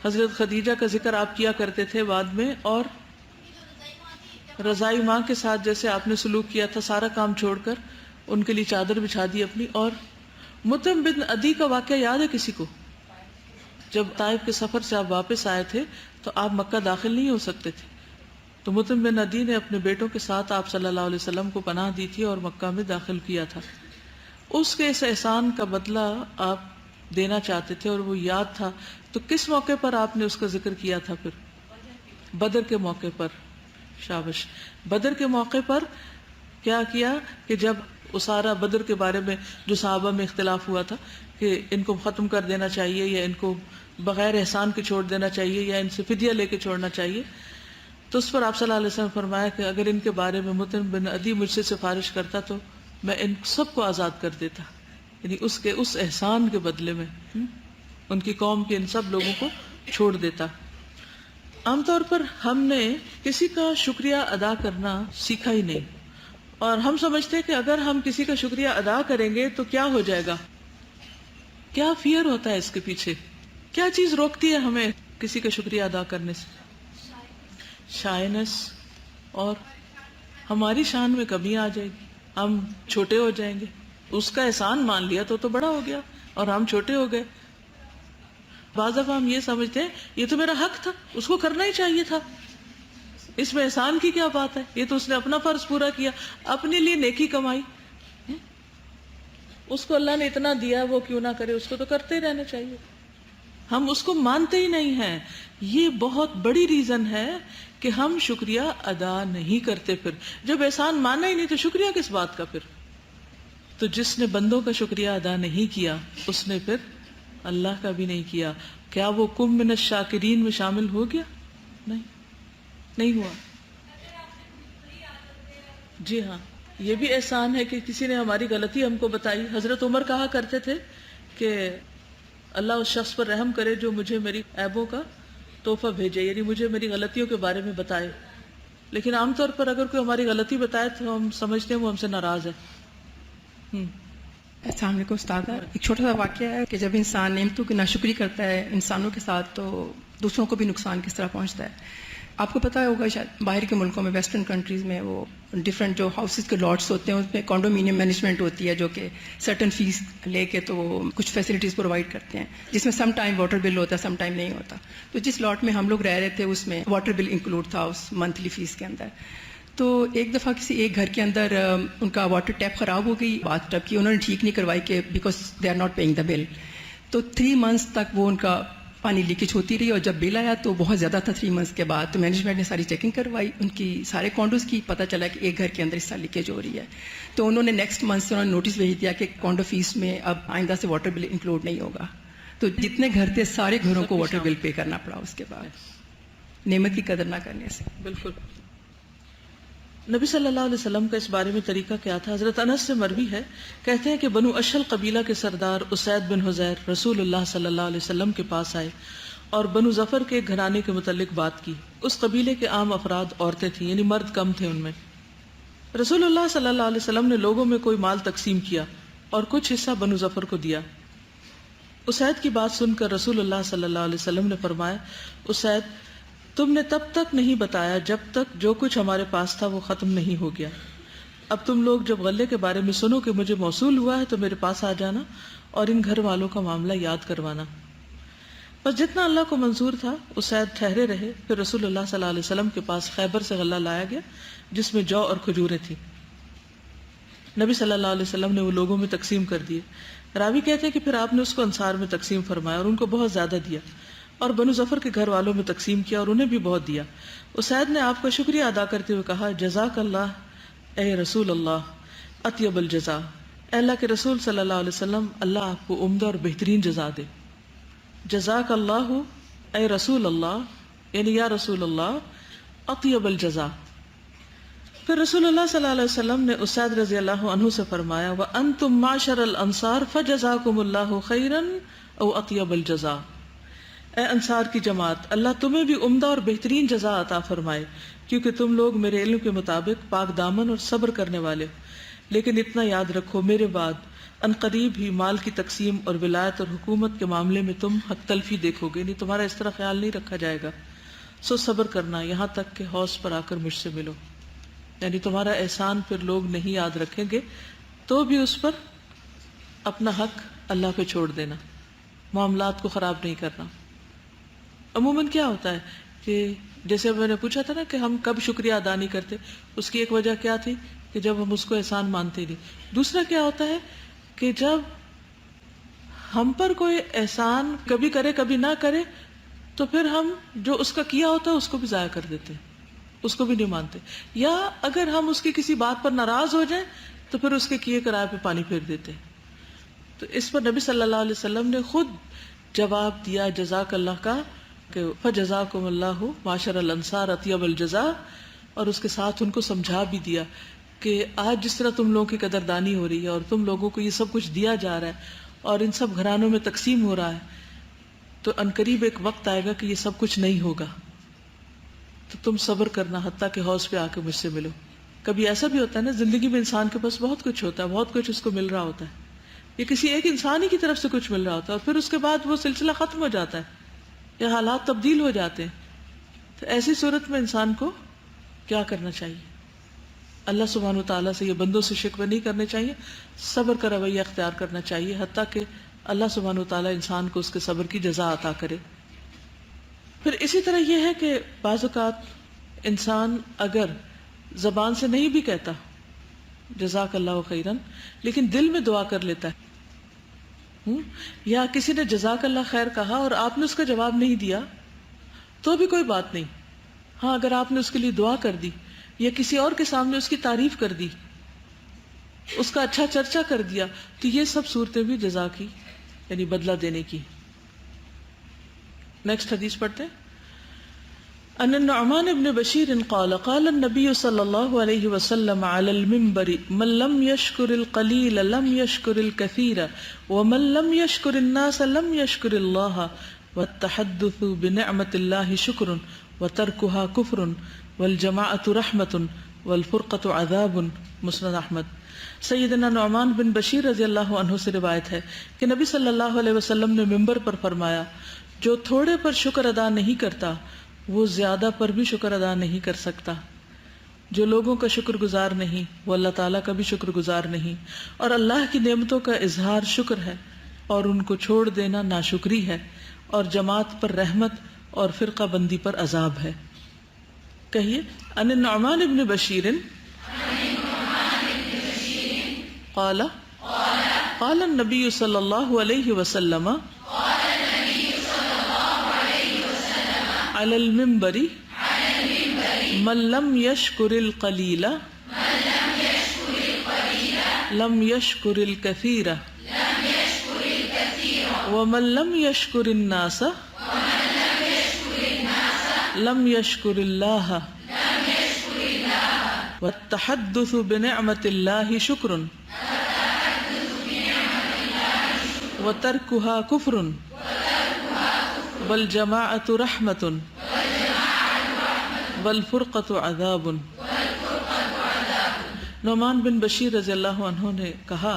حضرت خدیجہ کا ذکر آپ کیا کرتے تھے بعد میں, اور رضائی ماں کے ساتھ جیسے آپ نے سلوک کیا تھا, سارا کام چھوڑ کر ان کے لیے چادر بچھا دی اپنی. اور مطعم بن عدی کا واقعہ یاد ہے کسی کو؟ جب طائف کے سفر سے آپ واپس آئے تھے تو آپ مکہ داخل نہیں ہو سکتے تھے, تو مطعم بن عدی نے اپنے بیٹوں کے ساتھ آپ صلی اللہ علیہ وسلم کو پناہ دی تھی اور مکہ میں داخل کیا تھا. اس کے اس احسان کا بدلہ آپ دینا چاہتے تھے اور وہ یاد تھا، تو کس موقع پر آپ نے اس کا ذکر کیا تھا پھر؟ بدر کے موقع پر. شابش. بدر کے موقع پر کیا کیا کہ جب اسارا بدر کے بارے میں جو صحابہ میں اختلاف ہوا تھا کہ ان کو ختم کر دینا چاہیے یا ان کو بغیر احسان کے چھوڑ دینا چاہیے یا ان سے فدیہ لے کے چھوڑنا چاہیے، تو اس پر آپ صلی اللہ علیہ وسلم فرمایا کہ اگر ان کے بارے میں مطعم بن عدی مجھ سے سفارش کرتا تو میں ان سب کو آزاد کر دیتا، یعنی اس کے اس احسان کے بدلے میں ان کی قوم کے ان سب لوگوں کو چھوڑ دیتا. عام طور پر ہم نے کسی کا شکریہ ادا کرنا سیکھا ہی نہیں، اور ہم سمجھتے ہیں کہ اگر ہم کسی کا شکریہ ادا کریں گے تو کیا ہو جائے گا. کیا فیئر ہوتا ہے اس کے پیچھے؟ کیا چیز روکتی ہے ہمیں کسی کا شکریہ ادا کرنے سے؟ شائنس، اور ہماری شان میں کمی آ جائے گی، ہم چھوٹے ہو جائیں گے. اس کا احسان مان لیا تو بڑا ہو گیا اور ہم چھوٹے ہو گئے. بعض دفعہ ہم یہ سمجھتے ہیں یہ تو میرا حق تھا، اس کو کرنا ہی چاہیے تھا، اس میں احسان کی کیا بات ہے، یہ تو اس نے اپنا فرض پورا کیا، اپنے لیے نیکی کمائی، اس کو اللہ نے اتنا دیا وہ کیوں نہ کرے، اس کو تو کرتے ہی رہنا چاہیے. ہم اس کو مانتے ہی نہیں ہیں. یہ بہت بڑی ریزن ہے کہ ہم شکریہ ادا نہیں کرتے. پھر جب احسان مانا ہی نہیں تو شکریہ کس بات کا پھر؟ تو جس نے بندوں کا شکریہ ادا نہیں کیا اس نے پھر اللہ کا بھی نہیں کیا. کیا وہ کم من الشاکرین میں شامل ہو گیا؟ نہیں ہوا. جی ہاں، یہ بھی احسان ہے کہ کسی نے ہماری غلطی ہم کو بتائی. حضرت عمر کہا کرتے تھے کہ اللہ اس شخص پر رحم کرے جو مجھے میری عیبوں کا تحفہ بھیجے، یعنی مجھے میری غلطیوں کے بارے میں بتائے. لیکن عام طور پر اگر کوئی ہماری غلطی بتائے تو ہم سمجھتے ہیں وہ ہم سے ناراض ہے. السلام علیکم استاد. ایک چھوٹا سا واقعہ ہے کہ جب انسان نعمتوں کی ناشکری کرتا ہے انسانوں کے ساتھ تو دوسروں کو بھی نقصان کس طرح پہنچتا ہے. آپ کو پتہ ہوگا شاید باہر کے ملکوں میں ویسٹرن کنٹریز میں وہ ڈفرینٹ جو ہاؤسز کے لاٹس ہوتے ہیں اس میں کانڈومینیم مینجمنٹ ہوتی ہے جو کہ سرٹن فیس لے کے تو وہ کچھ فیسلٹیز پرووائڈ کرتے ہیں جس میں سم ٹائم واٹر بل ہوتا ہے سم ٹائم نہیں ہوتا. تو جس لاٹ میں ہم لوگ رہ رہے تھے اس میں واٹر بل انکلوڈ تھا اس منتھلی فیس کے اندر. تو ایک دفعہ کسی ایک گھر کے اندر ان کا واٹر ٹیپ خراب ہو گئی باتھ ٹب کی، انہوں نے ٹھیک نہیں کروائی کہ because they are not paying the bill. تو 3 months تک وہ ان کا پانی لیکیج ہوتی رہی اور جب بل آیا تو بہت زیادہ تھا 3 months کے بعد. تو مینجمنٹ نے ساری چیکنگ کروائی ان کی سارے کونڈوز کی، پتہ چلا کہ ایک گھر کے اندر اس طرح لیکیج ہو رہی ہے. تو انہوں نے نیکسٹ منتھ سے انہوں نے نوٹس بھیج دیا کہ کونڈو فیس میں اب آئندہ سے واٹر بل انکلوڈ نہیں ہوگا. تو جتنے گھر تھے سارے گھروں کو واٹر بل پے کرنا پڑا اس کے بعد نعمت کی قدر نہ کرنے سے. بالکل. نبی صلی اللہ علیہ وسلم کا اس بارے میں طریقہ کیا تھا؟ حضرت انس سے مروی ہے، کہتے ہیں کہ بنو اشل قبیلہ کے سردار اسید بن حضیر رسول اللہ صلی اللہ علیہ وسلم کے پاس آئے اور بنو ظفر کے گھرانے کے متعلق بات کی. اس قبیلے کے عام افراد عورتیں تھیں، یعنی مرد کم تھے ان میں. رسول اللہ صلی اللہ علیہ وسلم نے لوگوں میں کوئی مال تقسیم کیا اور کچھ حصہ بنو ظفر کو دیا. اسید کی بات سن کر رسول اللہ صلی اللہ علیہ وسلم نے فرمایا، اسید تم نے تب تک نہیں بتایا جب تک جو کچھ ہمارے پاس تھا وہ ختم نہیں ہو گیا. اب تم لوگ جب غلے کے بارے میں سنو کہ مجھے موصول ہوا ہے تو میرے پاس آ جانا اور ان گھر والوں کا معاملہ یاد کروانا. بس جتنا اللہ کو منظور تھا اسید ٹھہرے رہے. پھر رسول اللہ صلی اللہ علیہ وسلم کے پاس خیبر سے غلہ لایا گیا جس میں جو اور کھجوریں تھیں. نبی صلی اللہ علیہ وسلم نے وہ لوگوں میں تقسیم کر دیے. راوی کہتے ہیں کہ پھر آپ نے اس کو انصار میں تقسیم فرمایا اور ان کو بہت زیادہ دیا، اور بنو ظفر کے گھر والوں میں تقسیم کیا اور انہیں بھی بہت دیا. اسید نے آپ کا شکریہ ادا کرتے ہوئے کہا، جزاک اللہ اے رسول اللہ اطیب الجزا. اے اللہ کے رسول صلی اللہ علیہ وسلم، اللہ آپ کو عمدہ اور بہترین جزا دے. جزاک اللہ اے رسول اللہ، یعنی یا رسول اللہ اطیب الجزا. پھر رسول اللہ صلی اللہ علیہ وسلم نے اسید رضی اللہ عنہ سے فرمایا، وَأَنْتُمْ مَعْشَرَ الْأَنصَارِ فَجَزَاكُمُ اللَّهُ خَيْرًا أَوْ أَطْيَبَ الْجَزَاءِ. اے انصار کی جماعت، اللہ تمہیں بھی عمدہ اور بہترین جزا عطا فرمائے، کیونکہ تم لوگ میرے علم کے مطابق پاک دامن اور صبر کرنے والے. لیکن اتنا یاد رکھو، میرے بعد ان قریب ہی مال کی تقسیم اور ولایت اور حکومت کے معاملے میں تم حق تلفی دیکھو گے، نہیں تمہارا اس طرح خیال نہیں رکھا جائے گا. سو صبر کرنا یہاں تک کہ حوض پر آ کر مجھ سے ملو. یعنی تمہارا احسان پھر لوگ نہیں یاد رکھیں گے تو بھی اس پر اپنا حق اللہ پہ چھوڑ دینا، معاملات کو خراب نہیں کرنا. عموماً کیا ہوتا ہے کہ جیسے میں نے پوچھا تھا نا کہ ہم کب شکریہ ادا نہیں کرتے، اس کی ایک وجہ کیا تھی کہ جب ہم اس کو احسان مانتے نہیں. دوسرا کیا ہوتا ہے کہ جب ہم پر کوئی احسان کبھی کرے کبھی نہ کرے تو پھر ہم جو اس کا کیا ہوتا ہے اس کو بھی ضائع کر دیتے ہیں، اس کو بھی نہیں مانتے، یا اگر ہم اس کی کسی بات پر ناراض ہو جائیں تو پھر اس کے کیے کرائے پہ پانی پھیر دیتے ہیں۔ تو اس پر نبی صلی اللہ علیہ وسلم نے خود جواب دیا جزاک اللہ کا کہ فجزاکم اللہ معاشر الانصار اطیب الجزاء، اور اس کے ساتھ ان کو سمجھا بھی دیا کہ آج جس طرح تم لوگوں کی قدردانی ہو رہی ہے اور تم لوگوں کو یہ سب کچھ دیا جا رہا ہے اور ان سب گھرانوں میں تقسیم ہو رہا ہے، تو عنقریب ایک وقت آئے گا کہ یہ سب کچھ نہیں ہوگا، تو تم صبر کرنا حتیٰ کہ حوض پہ آ کے مجھ سے ملو۔ کبھی ایسا بھی ہوتا ہے نا زندگی میں انسان کے پاس بہت کچھ ہوتا ہے، بہت کچھ اس کو مل رہا ہوتا ہے، یہ کسی ایک انسان ہی کی طرف سے کچھ مل رہا ہوتا ہے، اور پھر اس کے بعد وہ سلسلہ ختم ہو جاتا ہے یا حالات تبدیل ہو جاتے ہیں۔ تو ایسی صورت میں انسان کو کیا کرنا چاہیے؟ اللہ سبحانہ وتعالیٰ سے یہ بندوں سے شکوے نہیں کرنے چاہیے، صبر کا رویہ اختیار کرنا چاہیے حتیٰ کہ اللہ سبحانہ وتعالیٰ انسان کو اس کے صبر کی جزا عطا کرے۔ پھر اسی طرح یہ ہے کہ بعض اوقات انسان اگر زبان سے نہیں بھی کہتا جزاک اللہ خیرن، لیکن دل میں دعا کر لیتا ہے، یا کسی نے جزاک اللہ خیر کہا اور آپ نے اس کا جواب نہیں دیا تو بھی کوئی بات نہیں، ہاں اگر آپ نے اس کے لیے دعا کر دی یا کسی اور کے سامنے اس کی تعریف کر دی، اس کا اچھا چرچا کر دیا، تو یہ سب صورتیں بھی جزا کی یعنی بدلہ دینے کی۔ نیکسٹ حدیث پڑھتے ہیں۔ ان النعمان بن بشیر قال قال النبي صلی اللہ علیہ وسلم علی المنبر من لم يشکر القلیل لم يشکر الکثیر ومن لم يشکر الناس لم يشکر اللہ والتحدث بنعمت اللہ شکر وترکها کفر والجماعۃ رحمت والفرقۃ عذاب، مسند احمد۔ سیدنا نعمان بن بشیر رضی اللہ عنہ سے روایت ہے کہ نبی صلی اللہ علیہ وسلم نے منبر پر فرمایا، جو تھوڑے پر شکر ادا نہیں کرتا وہ زیادہ پر بھی شکر ادا نہیں کر سکتا، جو لوگوں کا شکر گزار نہیں وہ اللہ تعالیٰ کا بھی شکر گزار نہیں، اور اللہ کی نعمتوں کا اظہار شکر ہے اور ان کو چھوڑ دینا ناشکری ہے، اور جماعت پر رحمت اور فرقہ بندی پر عذاب ہے۔ کہیے ان النعمان بن بشیر قال قال النبی صلی اللہ علیہ وسلم علی المنبر من لم يشکر القلیل لم يشکر الکثیر ومن لم يشکر الناس لم يشکر اللہ والتحدث بنعمت اللہ شکر وترکها کفر والجماعۃ رحمت والفرقۃ عذاب۔ نعمان بن بشیر رضی اللہ عنہ نے کہا،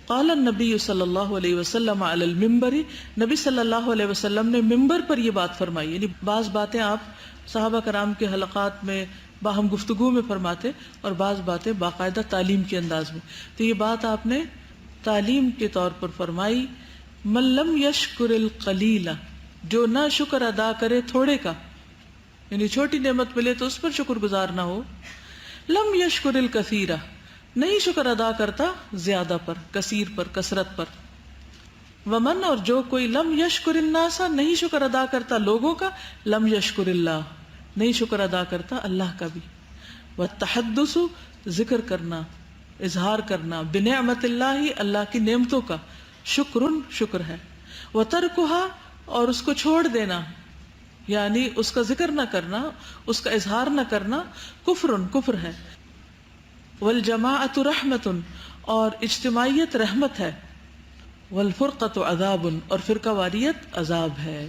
قال النبی صلی اللہ علیہ وسلم علی المنبر، نبی صلی اللہ علیہ وسلم نے منبر پر یہ بات فرمائی، یعنی بعض باتیں آپ صحابہ کرام کے حلقات میں باہم گفتگو میں فرماتے اور بعض باتیں باقاعدہ تعلیم کے انداز میں، تو یہ بات آپ نے تعلیم کے طور پر فرمائی، من لم یشکر القلیل، جو نہ شکر ادا کرے تھوڑے کا، یعنی چھوٹی نعمت ملے تو اس پر شکر گزار نہ ہو، لم یشکر الکثیر، نہیں شکر ادا کرتا زیادہ پر، کثیر پر، کثرت پر، ومن، اور جو کوئی لم یشکر الناس، نہیں شکر ادا کرتا لوگوں کا، لم یشکر اللہ، نہیں شکر ادا کرتا اللہ کا بھی، والتحدث، ذکر کرنا، اظہار کرنا، بنعمت اللہ، اللہ کی نعمتوں کا، شکرن، شکر ہے، وترکها، اور اس کو چھوڑ دینا یعنی اس کا ذکر نہ کرنا، اس کا اظہار نہ کرنا، کفرن، کفر ہے، والجماعۃ رحمت، اور اجتماعیت رحمت ہے، والفرقۃ عذاب، اور فرقہ واریت عذاب ہے۔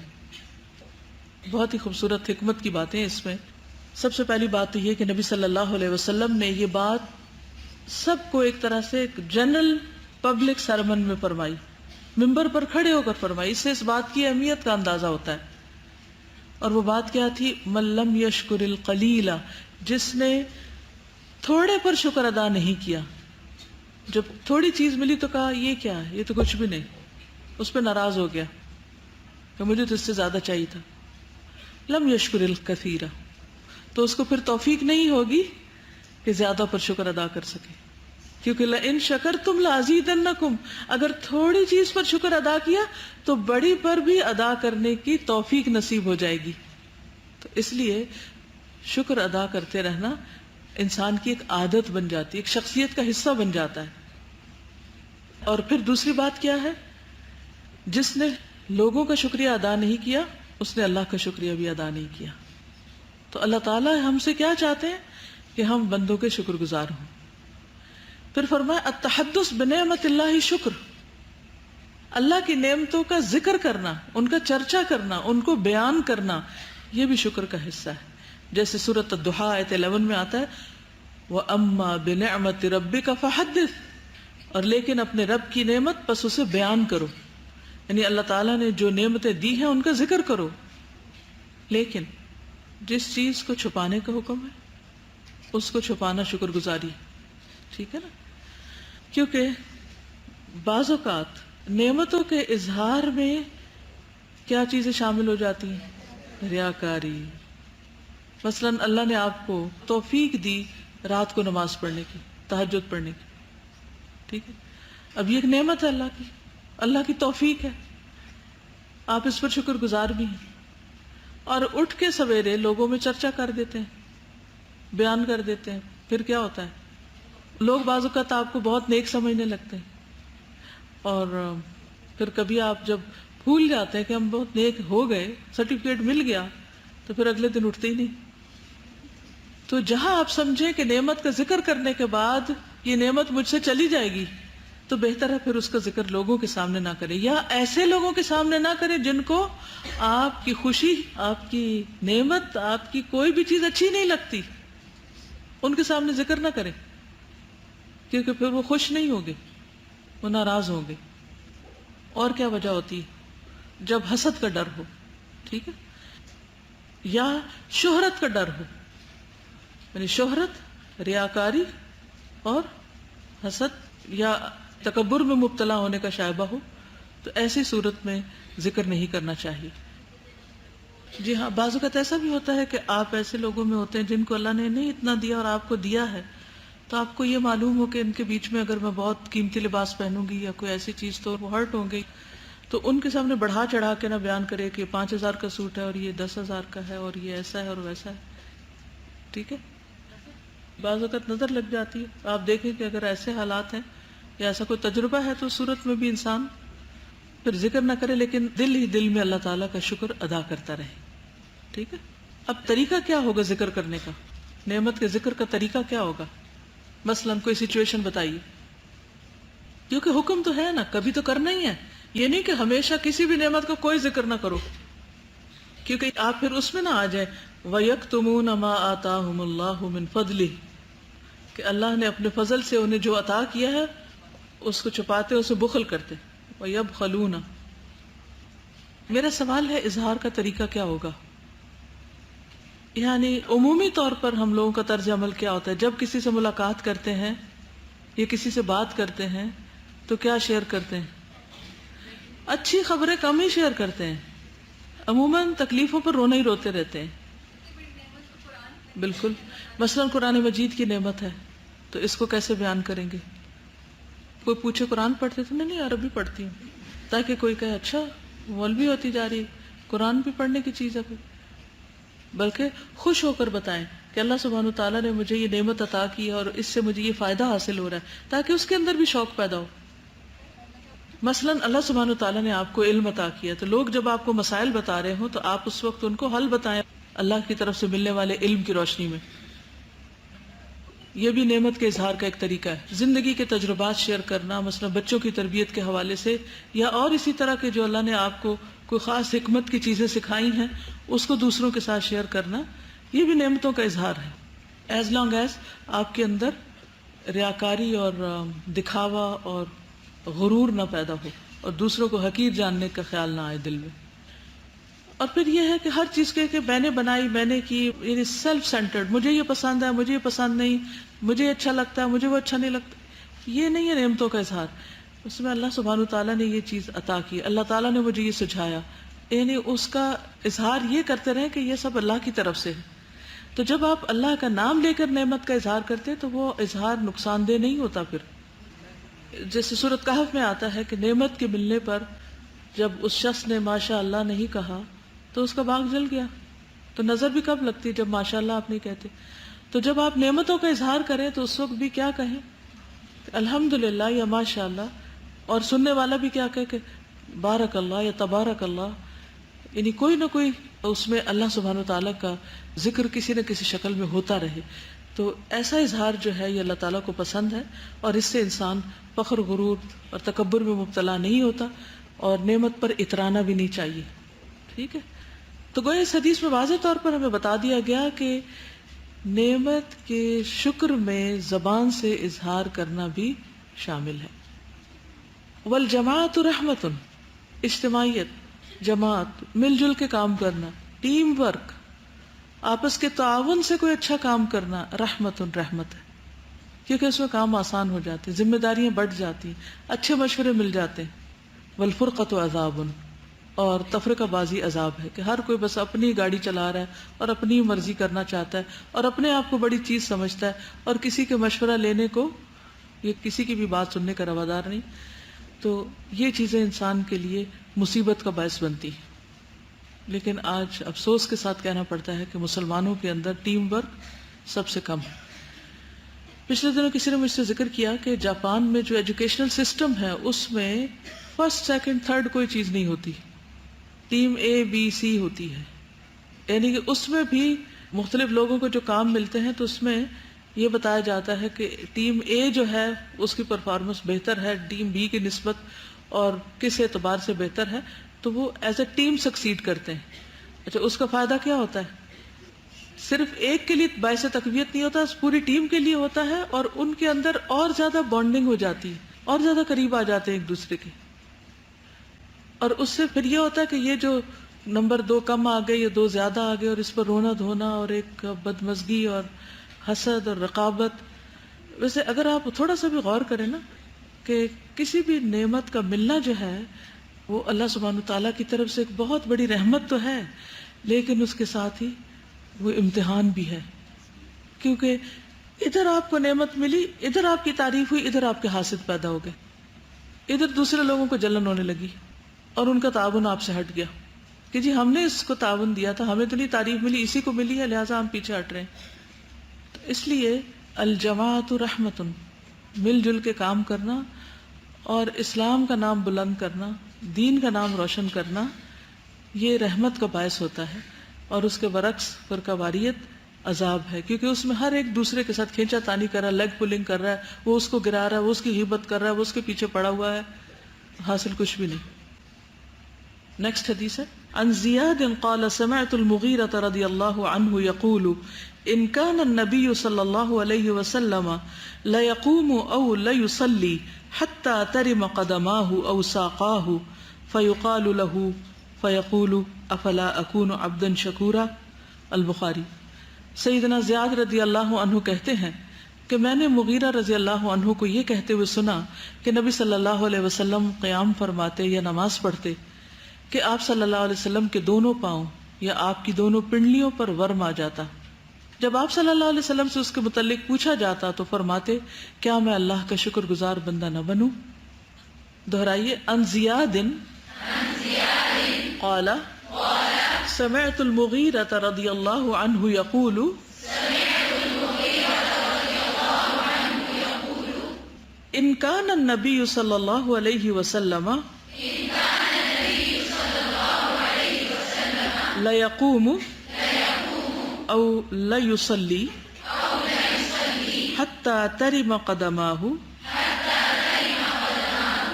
بہت ہی خوبصورت حکمت کی باتیں اس میں۔ سب سے پہلی بات تو یہ کہ نبی صلی اللہ علیہ وسلم نے یہ بات سب کو ایک طرح سے ایک جنرل پبلک سرمن میں فرمائی، منبر پر کھڑے ہو کر فرمائی، اس سے اس بات کی اہمیت کا اندازہ ہوتا ہے۔ اور وہ بات کیا تھی؟ من لم یشکر القلیل، جس نے تھوڑے پر شکر ادا نہیں کیا، جب تھوڑی چیز ملی تو کہا یہ کیا ہے، یہ تو کچھ بھی نہیں، اس پہ ناراض ہو گیا کہ مجھے تو اس سے زیادہ چاہیے تھا۔ لم یشکر الکثیر، تو اس کو پھر توفیق نہیں ہوگی کہ زیادہ پر شکر ادا کر سکے۔ کیونکہ لئن شکرتم لازیدنکم، اگر تھوڑی چیز پر شکر ادا کیا تو بڑی پر بھی ادا کرنے کی توفیق نصیب ہو جائے گی. تو اس لیے شکر ادا کرتے رہنا انسان کی ایک عادت بن جاتی ہے، ایک شخصیت کا حصہ بن جاتا ہے. اور پھر دوسری بات کیا ہے؟ جس نے لوگوں کا شکریہ ادا نہیں کیا اس نے اللہ کا شکریہ بھی ادا نہیں کیا. تو اللہ تعالیٰ ہم سے کیا چاہتے ہیں کہ ہم بندوں کے شکر گزار ہوں. پھر فرمایا التحدث بنعمت اللہ شکر، اللہ کی نعمتوں کا ذکر کرنا، ان کا چرچا کرنا، ان کو بیان کرنا، یہ بھی شکر کا حصہ ہے. جیسے سورۃ الضحیٰ آیت 11 میں آتا ہے وَأَمَّا بِنِعْمَةِ رَبِّكَ فَحَدِّثْ، اور لیکن اپنے رب کی نعمت پس اسے بیان کرو، یعنی اللہ تعالیٰ نے جو نعمتیں دی ہیں ان کا ذکر کرو. لیکن جس چیز کو چھپانے کا حکم ہے اس کو چھپانا شکر گزاری، ٹھیک ہے نا. کیونکہ بعض اوقات نعمتوں کے اظہار میں کیا چیزیں شامل ہو جاتی ہیں؟ ریاکاری. مثلا اللہ نے آپ کو توفیق دی رات کو نماز پڑھنے کی، تہجد پڑھنے کی، ٹھیک ہے. اب یہ ایک نعمت ہے اللہ کی توفیق ہے، آپ اس پر شکر گزار بھی ہیں. اور اٹھ کے سویرے لوگوں میں چرچا کر دیتے ہیں، بیان کر دیتے ہیں، پھر کیا ہوتا ہے؟ لوگ بعض اوقات آپ کو بہت نیک سمجھنے لگتے ہیں، اور پھر کبھی آپ جب بھول جاتے ہیں کہ ہم بہت نیک ہو گئے، سرٹیفکیٹ مل گیا، تو پھر اگلے دن اٹھتے ہی نہیں. تو جہاں آپ سمجھیں کہ نعمت کا ذکر کرنے کے بعد یہ نعمت مجھ سے چلی جائے گی تو بہتر ہے پھر اس کا ذکر لوگوں کے سامنے نہ کریں، یا ایسے لوگوں کے سامنے نہ کریں جن کو آپ کی خوشی، آپ کی نعمت، آپ کی کوئی بھی چیز اچھی نہیں لگتی. ان کے سامنے ذکر نہ کریں، کیونکہ پھر وہ خوش نہیں ہوں گے، وہ ناراض ہوں گے. اور کیا وجہ ہوتی ہے؟ جب حسد کا ڈر ہو، ٹھیک ہے، یا شہرت کا ڈر ہو، یعنی شہرت، ریاکاری اور حسد یا تکبر میں مبتلا ہونے کا شائبہ ہو، تو ایسی صورت میں ذکر نہیں کرنا چاہیے. جی ہاں، بعض اوقات ایسا بھی ہوتا ہے کہ آپ ایسے لوگوں میں ہوتے ہیں جن کو اللہ نے نہیں اتنا دیا اور آپ کو دیا ہے، تو آپ کو یہ معلوم ہو کہ ان کے بیچ میں اگر میں بہت قیمتی لباس پہنوں گی یا کوئی ایسی چیز تو وہ ہرٹ ہوں گی، تو ان کے سامنے بڑھا چڑھا کے نہ بیان کرے کہ 5,000 کا سوٹ ہے اور یہ 10,000 کا ہے اور یہ ایسا ہے اور ویسا ہے، ٹھیک ہے. بعض اوقات نظر لگ جاتی ہے. آپ دیکھیں کہ اگر ایسے حالات ہیں یا ایسا کوئی تجربہ ہے تو صورت میں بھی انسان پھر ذکر نہ کرے، لیکن دل ہی دل میں اللہ تعالیٰ کا شکر ادا کرتا رہے، ٹھیک ہے. اب طریقہ کیا ہوگا ذکر کرنے کا؟ نعمت کے ذکر کا طریقہ کیا ہوگا؟ مثلا کوئی سچویشن بتائیے، کیونکہ حکم تو ہے نا، کبھی تو کرنا ہی ہے. یہ نہیں کہ ہمیشہ کسی بھی نعمت کا کوئی ذکر نہ کرو، کیونکہ آپ پھر اس میں نہ آ جائیں وَيَكْتُمُونَ مَا آتَاهُمُ اللَّهُ مِنْ فَضْلِهِ، کہ اللہ نے اپنے فضل سے انہیں جو عطا کیا ہے اس کو چھپاتے، اسے بخل کرتے. وَيَبْخَلُونَ. میرا سوال ہے اظہار کا طریقہ کیا ہوگا؟ یعنی عمومی طور پر ہم لوگوں کا طرز عمل کیا ہوتا ہے جب کسی سے ملاقات کرتے ہیں یا کسی سے بات کرتے ہیں تو کیا شیئر کرتے ہیں؟ اچھی خبریں کم ہی شیئر کرتے ہیں، عموماً تکلیفوں پر رونا ہی روتے رہتے ہیں. بالکل. مثلا قرآن مجید کی نعمت ہے تو اس کو کیسے بیان کریں گے؟ کوئی پوچھے قرآن پڑھتے تو نہیں عربی پڑھتی ہوں، تاکہ کوئی کہے اچھا مولوی ہوتی جا رہی، قرآن بھی پڑھنے کی چیز ہے. بلکہ خوش ہو کر بتائیں کہ اللہ سبحانہ وتعالیٰ نے مجھے یہ نعمت عطا کی ہے اور اس سے مجھے یہ فائدہ حاصل ہو رہا ہے، تاکہ اس کے اندر بھی شوق پیدا ہو. مثلا اللہ سبحانہ وتعالیٰ نے آپ کو علم عطا کیا، تو لوگ جب آپ کو مسائل بتا رہے ہوں تو آپ اس وقت ان کو حل بتائیں اللہ کی طرف سے ملنے والے علم کی روشنی میں. یہ بھی نعمت کے اظہار کا ایک طریقہ ہے. زندگی کے تجربات شیئر کرنا، مثلا بچوں کی تربیت کے حوالے سے یا اور اسی طرح کے جو اللہ نے آپ کو کوئی خاص حکمت کی چیزیں سکھائی ہیں اس کو دوسروں کے ساتھ شیئر کرنا، یہ بھی نعمتوں کا اظہار ہے. ایز لانگ ایز آپ کے اندر ریاکاری اور دکھاوا اور غرور نہ پیدا ہو اور دوسروں کو حقیر جاننے کا خیال نہ آئے دل میں. اور پھر یہ ہے کہ ہر چیز کہ میں نے بنائی، میں نے کی، یعنی سیلف سینٹرڈ، مجھے یہ پسند ہے، مجھے یہ پسند نہیں، مجھے اچھا لگتا ہے، مجھے وہ اچھا نہیں لگتا، یہ نہیں ہے نعمتوں کا اظہار. اس میں اللہ سبحانہ تعالیٰ نے یہ چیز عطا کی، اللہ تعالیٰ نے مجھے یہ سجھایا، یعنی اس کا اظہار یہ کرتے رہیں کہ یہ سب اللہ کی طرف سے ہے. تو جب آپ اللہ کا نام لے کر نعمت کا اظہار کرتے تو وہ اظہار نقصان دہ نہیں ہوتا. پھر جیسے سورۃ کہف میں آتا ہے کہ نعمت کے ملنے پر جب اس شخص نے ماشاء اللہ نہیں کہا تو اس کا باغ جل گیا. تو نظر بھی کب لگتی جب ماشاء اللہ آپ نہیں کہتے. تو جب آپ نعمتوں کا اظہار کریں تو اس وقت بھی کیا کہیں؟ الحمدللہ یا ماشاء اللہ. اور سننے والا بھی کیا کہے کہ بارک اللہ یا تبارک اللہ. یعنی کوئی نہ کوئی اس میں اللہ سبحانہ وتعالیٰ کا ذکر کسی نہ کسی شکل میں ہوتا رہے. تو ایسا اظہار جو ہے یہ اللہ تعالیٰ کو پسند ہے، اور اس سے انسان فخر، غرور اور تکبر میں مبتلا نہیں ہوتا، اور نعمت پر اترانا بھی نہیں چاہیے. ٹھیک ہے. تو گویا اس حدیث میں واضح طور پر ہمیں بتا دیا گیا کہ نعمت کے شکر میں زبان سے اظہار کرنا بھی شامل ہے. والجماعت رحمت، اجتماعیت، جماعت، مل جل کے کام کرنا، ٹیم ورک، آپس کے تعاون سے کوئی اچھا کام کرنا رحمت ہے، کیونکہ اس میں کام آسان ہو جاتے، ذمہ داریاں بڑھ جاتی، اچھے مشورے مل جاتے ہیں. والفرقۃ عذاب، اور تفرقہ بازی عذاب ہے کہ ہر کوئی بس اپنی گاڑی چلا رہا ہے اور اپنی مرضی کرنا چاہتا ہے اور اپنے آپ کو بڑی چیز سمجھتا ہے اور کسی کے مشورہ لینے کو یا کسی کی بھی بات سننے کا روادار نہیں. تو یہ چیزیں انسان کے لیے مصیبت کا باعث بنتی ہیں. لیکن آج افسوس کے ساتھ کہنا پڑتا ہے کہ مسلمانوں کے اندر ٹیم ورک سب سے کم ہے. پچھلے دنوں کسی نے مجھ سے ذکر کیا کہ جاپان میں جو ایجوکیشنل سسٹم ہے اس میں فرسٹ سیکنڈ تھرڈ کوئی چیز نہیں ہوتی، ٹیم اے بی سی ہوتی ہے. یعنی کہ اس میں بھی مختلف لوگوں کو جو کام ملتے ہیں تو اس میں یہ بتایا جاتا ہے کہ ٹیم اے جو ہے اس کی پرفارمنس بہتر ہے ٹیم بی کی نسبت اور کس اعتبار سے بہتر ہے، تو وہ ایز اے ٹیم سکسیڈ کرتے ہیں. اچھا، اس کا فائدہ کیا ہوتا ہے؟ صرف ایک کے لیے باعث تقویت نہیں ہوتا، پوری ٹیم کے لیے ہوتا ہے، اور ان کے اندر اور زیادہ بانڈنگ ہو جاتی ہے، اور زیادہ قریب آ جاتے ہیں ایک دوسرے کے. اور اس سے پھر یہ ہوتا ہے کہ یہ جو نمبر 2 کم آ گئے یا 2 زیادہ آ گئے اور اس پر رونا دھونا اور ایک بدمزگی اور حسد اور رقابت. ویسے اگر آپ تھوڑا سا بھی غور کریں نا کہ کسی بھی نعمت کا ملنا جو ہے وہ اللہ سبحانہ تعالیٰ کی طرف سے ایک بہت بڑی رحمت تو ہے، لیکن اس کے ساتھ ہی وہ امتحان بھی ہے. کیونکہ ادھر آپ کو نعمت ملی، ادھر آپ کی تعریف ہوئی، ادھر آپ کے حاسد پیدا ہو گئے، ادھر دوسرے لوگوں کو جلن ہونے لگی اور ان کا تعاون آپ سے ہٹ گیا کہ جی ہم نے اس کو تعاون دیا تھا، ہمیں تو نہیں تعریف ملی، اسی کو ملی ہے، لہٰذا ہم پیچھے ہٹ رہے ہیں. تو اس لیے الجماعت رحمت، مل جل کے کام کرنا اور اسلام کا نام بلند کرنا، دین کا نام روشن کرنا، یہ رحمت کا باعث ہوتا ہے. اور اس کے برعکس فرقہ واریت عذاب ہے، کیونکہ اس میں ہر ایک دوسرے کے ساتھ کھینچا تانی کر رہا ہے، لیگ پولنگ کر رہا ہے، وہ اس کو گرا رہا ہے، وہ اس کی غیبت کر رہا ہے، وہ اس کے پیچھے پڑا ہوا ہے، حاصل کچھ بھی نہیں. نیکسٹ حدیث ہے عن زیاد قال سمعت المغیرة رضی اللہ عنہ یقول ان كان النبي صلی اللہ علیہ وسلم ليقوم او ليصلي حتى ترم قدماه او ساقاه فيقال له فيقول افلا اكون عبدا شکورا. البخاری. سیدنا زیاد رضی اللہ عنہ کہتے ہیں کہ میں نے مغیرہ رضی اللہ عنہ کو یہ کہتے ہوئے سنا کہ نبی صلی اللہ علیہ وسلم قیام فرماتے یا نماز پڑھتے کہ آپ صلی اللہ علیہ وسلم کے دونوں پاؤں یا آپ کی دونوں پنڈلیوں پر ورم آ جاتا. جب آپ صلی اللہ علیہ وسلم سے اس کے متعلق پوچھا جاتا تو فرماتے کیا میں اللہ کا شکر گزار بندہ نہ بنوں؟ دہرائیے. عن زیاد قال سمعت المغیرة رضی اللہ عنہ یقول ان كان النبی صلی اللہ علیہ وسلم ليقوم او ليصلي حتى ترم قدماه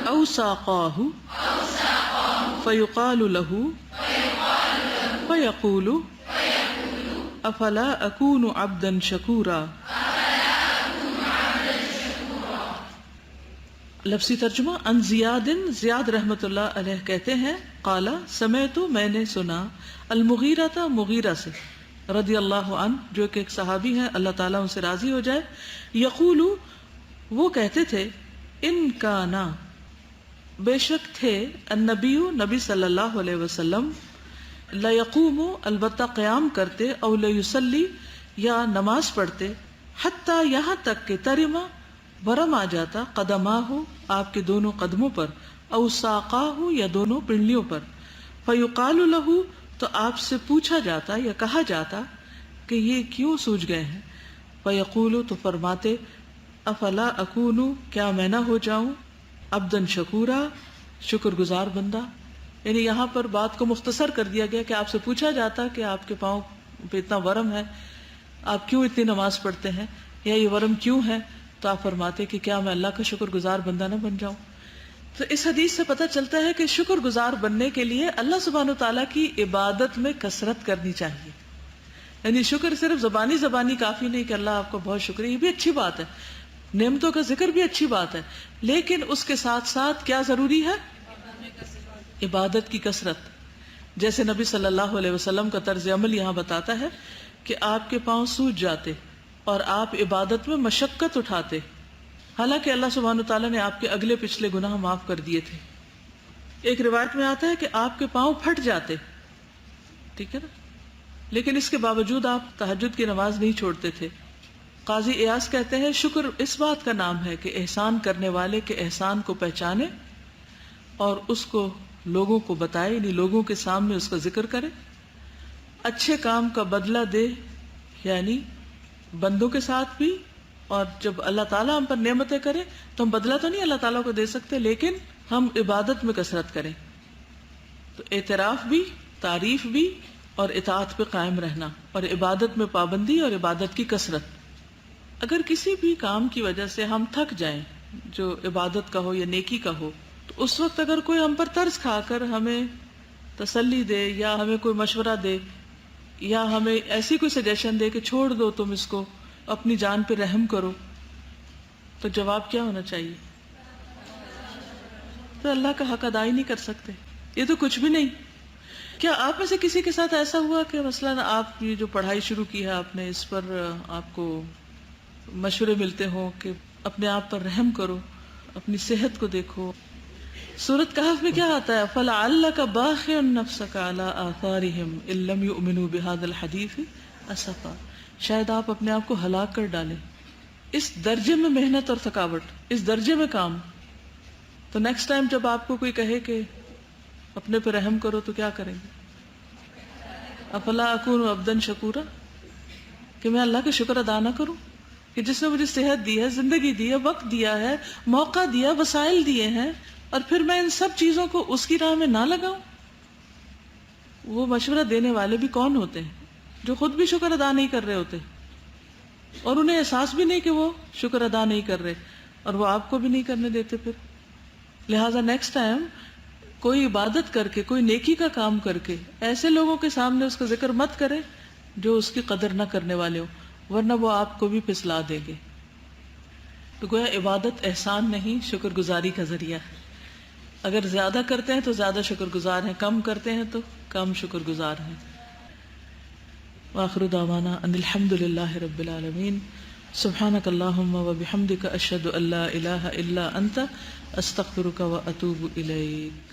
او ساقاه فيقال له فيقول افلا اكون عبدا شكورا. لفظی ترجمہ. ان زیاد، زیاد رحمت اللہ علیہ کہتے ہیں قال سمعت، میں نے سنا، المغیرہ، مغیرہ سے، رضی اللہ عنہ، جو کہ ایک صحابی ہیں، اللہ تعالیٰ ان سے راضی ہو جائے، یقول، وہ کہتے تھے، ان کانا، بے شک تھے، النبی، نبی صلی اللہ علیہ وسلم، لیقوم، البتہ قیام کرتے، او لیصلی، یا نماز پڑھتے، حتی، یہاں تک کہ ترما، ورم آ جاتا، قدماہ آپ کے دونوں قدموں پر، او ساقاہ یا دونوں پنڈلیوں پر، فیقال لہ تو آپ سے پوچھا جاتا یا کہا جاتا کہ یہ کیوں سوج گئے ہیں، فیقول تو فرماتے افلا اکون کیا میں نہ ہو جاؤں عبدن شکورا شکر گزار بندہ. یعنی یہاں پر بات کو مختصر کر دیا گیا کہ آپ سے پوچھا جاتا کہ آپ کے پاؤں پہ اتنا ورم ہے، آپ کیوں اتنی نماز پڑھتے ہیں، یا یہ ورم کیوں ہے، تو آپ فرماتے کہ کیا میں اللہ کا شکر گزار بندہ نہ بن جاؤں. تو اس حدیث سے پتہ چلتا ہے کہ شکر گزار بننے کے لیے اللہ سبحانہ و تعالیٰ کی عبادت میں کثرت کرنی چاہیے. یعنی شکر صرف زبانی کافی نہیں کہ اللہ آپ کو بہت شکریہ، یہ بھی اچھی بات ہے، نعمتوں کا ذکر بھی اچھی بات ہے، لیکن اس کے ساتھ ساتھ کیا ضروری ہے؟ عبادت کی کثرت. جیسے نبی صلی اللہ علیہ وسلم کا طرز عمل یہاں بتاتا ہے کہ آپ کے پاؤں سوج جاتے اور آپ عبادت میں مشقت اٹھاتے، حالانکہ اللہ سبحانہ تعالیٰ نے آپ کے اگلے پچھلے گناہ معاف کر دیے تھے. ایک روایت میں آتا ہے کہ آپ کے پاؤں پھٹ جاتے، ٹھیک ہے نا، لیکن اس کے باوجود آپ تہجد کی نماز نہیں چھوڑتے تھے. قاضی ایاز کہتے ہیں شکر اس بات کا نام ہے کہ احسان کرنے والے کے احسان کو پہچانے اور اس کو لوگوں کو بتائے، یعنی لوگوں کے سامنے اس کا ذکر کرے، اچھے کام کا بدلہ دے، یعنی بندوں کے ساتھ بھی، اور جب اللہ تعالیٰ ہم پر نعمتیں کرے تو ہم بدلہ تو نہیں اللہ تعالیٰ کو دے سکتے، لیکن ہم عبادت میں کثرت کریں. تو اعتراف بھی، تعریف بھی، اور اطاعت پہ قائم رہنا، اور عبادت میں پابندی اور عبادت کی کثرت. اگر کسی بھی کام کی وجہ سے ہم تھک جائیں جو عبادت کا ہو یا نیکی کا ہو، تو اس وقت اگر کوئی ہم پر ترس کھا کر ہمیں تسلی دے یا ہمیں کوئی مشورہ دے یا ہمیں ایسی کوئی سجیشن دے کہ چھوڑ دو تم اس کو، اپنی جان پہ رحم کرو، تو جواب کیا ہونا چاہیے؟ تو اللہ کا حق ادا ہی نہیں کر سکتے، یہ تو کچھ بھی نہیں. کیا آپ میں سے کسی کے ساتھ ایسا ہوا کہ مثلا آپ یہ جو پڑھائی شروع کی ہے آپ نے، اس پر آپ کو مشورے ملتے ہوں کہ اپنے آپ پر رحم کرو، اپنی صحت کو دیکھو؟ سورۃ کہف میں کیا آتا ہے؟ فَلَعَلَّكَ بَاخِعٌ نَفْسَكَ عَلَىٰ آثَارِهِمْ إِن لَّمْ يُؤْمِنُوا بِهَٰذَا الْحَدِيثِ أَسَفًا. شاید آپ اپنے آپ کو ہلاک کر ڈالیں، اس درجے میں محنت اور تھکاوٹ، اس درجے میں کام. تو نیکسٹ ٹائم جب آپ کو کوئی کہے کہ اپنے پہ رحم کرو تو کیا کریں گے؟ افلا اکون عبدا شکورا، کہ میں اللہ کا شکر ادا نہ کروں کہ جس نے مجھے صحت دی ہے، زندگی دی ہے، وقت دیا ہے، موقع دیا، وسائل دیے ہیں، اور پھر میں ان سب چیزوں کو اس کی راہ میں نہ لگاؤں. وہ مشورہ دینے والے بھی کون ہوتے ہیں؟ جو خود بھی شکر ادا نہیں کر رہے ہوتے اور انہیں احساس بھی نہیں کہ وہ شکر ادا نہیں کر رہے، اور وہ آپ کو بھی نہیں کرنے دیتے. پھر لہٰذا نیکسٹ ٹائم کوئی عبادت کر کے، کوئی نیکی کا کام کر کے ایسے لوگوں کے سامنے اس کا ذکر مت کرے جو اس کی قدر نہ کرنے والے ہو، ورنہ وہ آپ کو بھی پھسلا دیں گے. تو گویا عبادت احسان نہیں، شکر گزاری کا ذریعہ ہے. اگر زیادہ کرتے ہیں تو زیادہ شکر گزار ہیں، کم کرتے ہیں تو کم شکر گزار ہیں. وآخر دعوانا ان الحمد للہ رب العالمین. سبحانک اللہم وبحمدک اشہد ان لا الہ الا انت استغفرک واتوب الیک.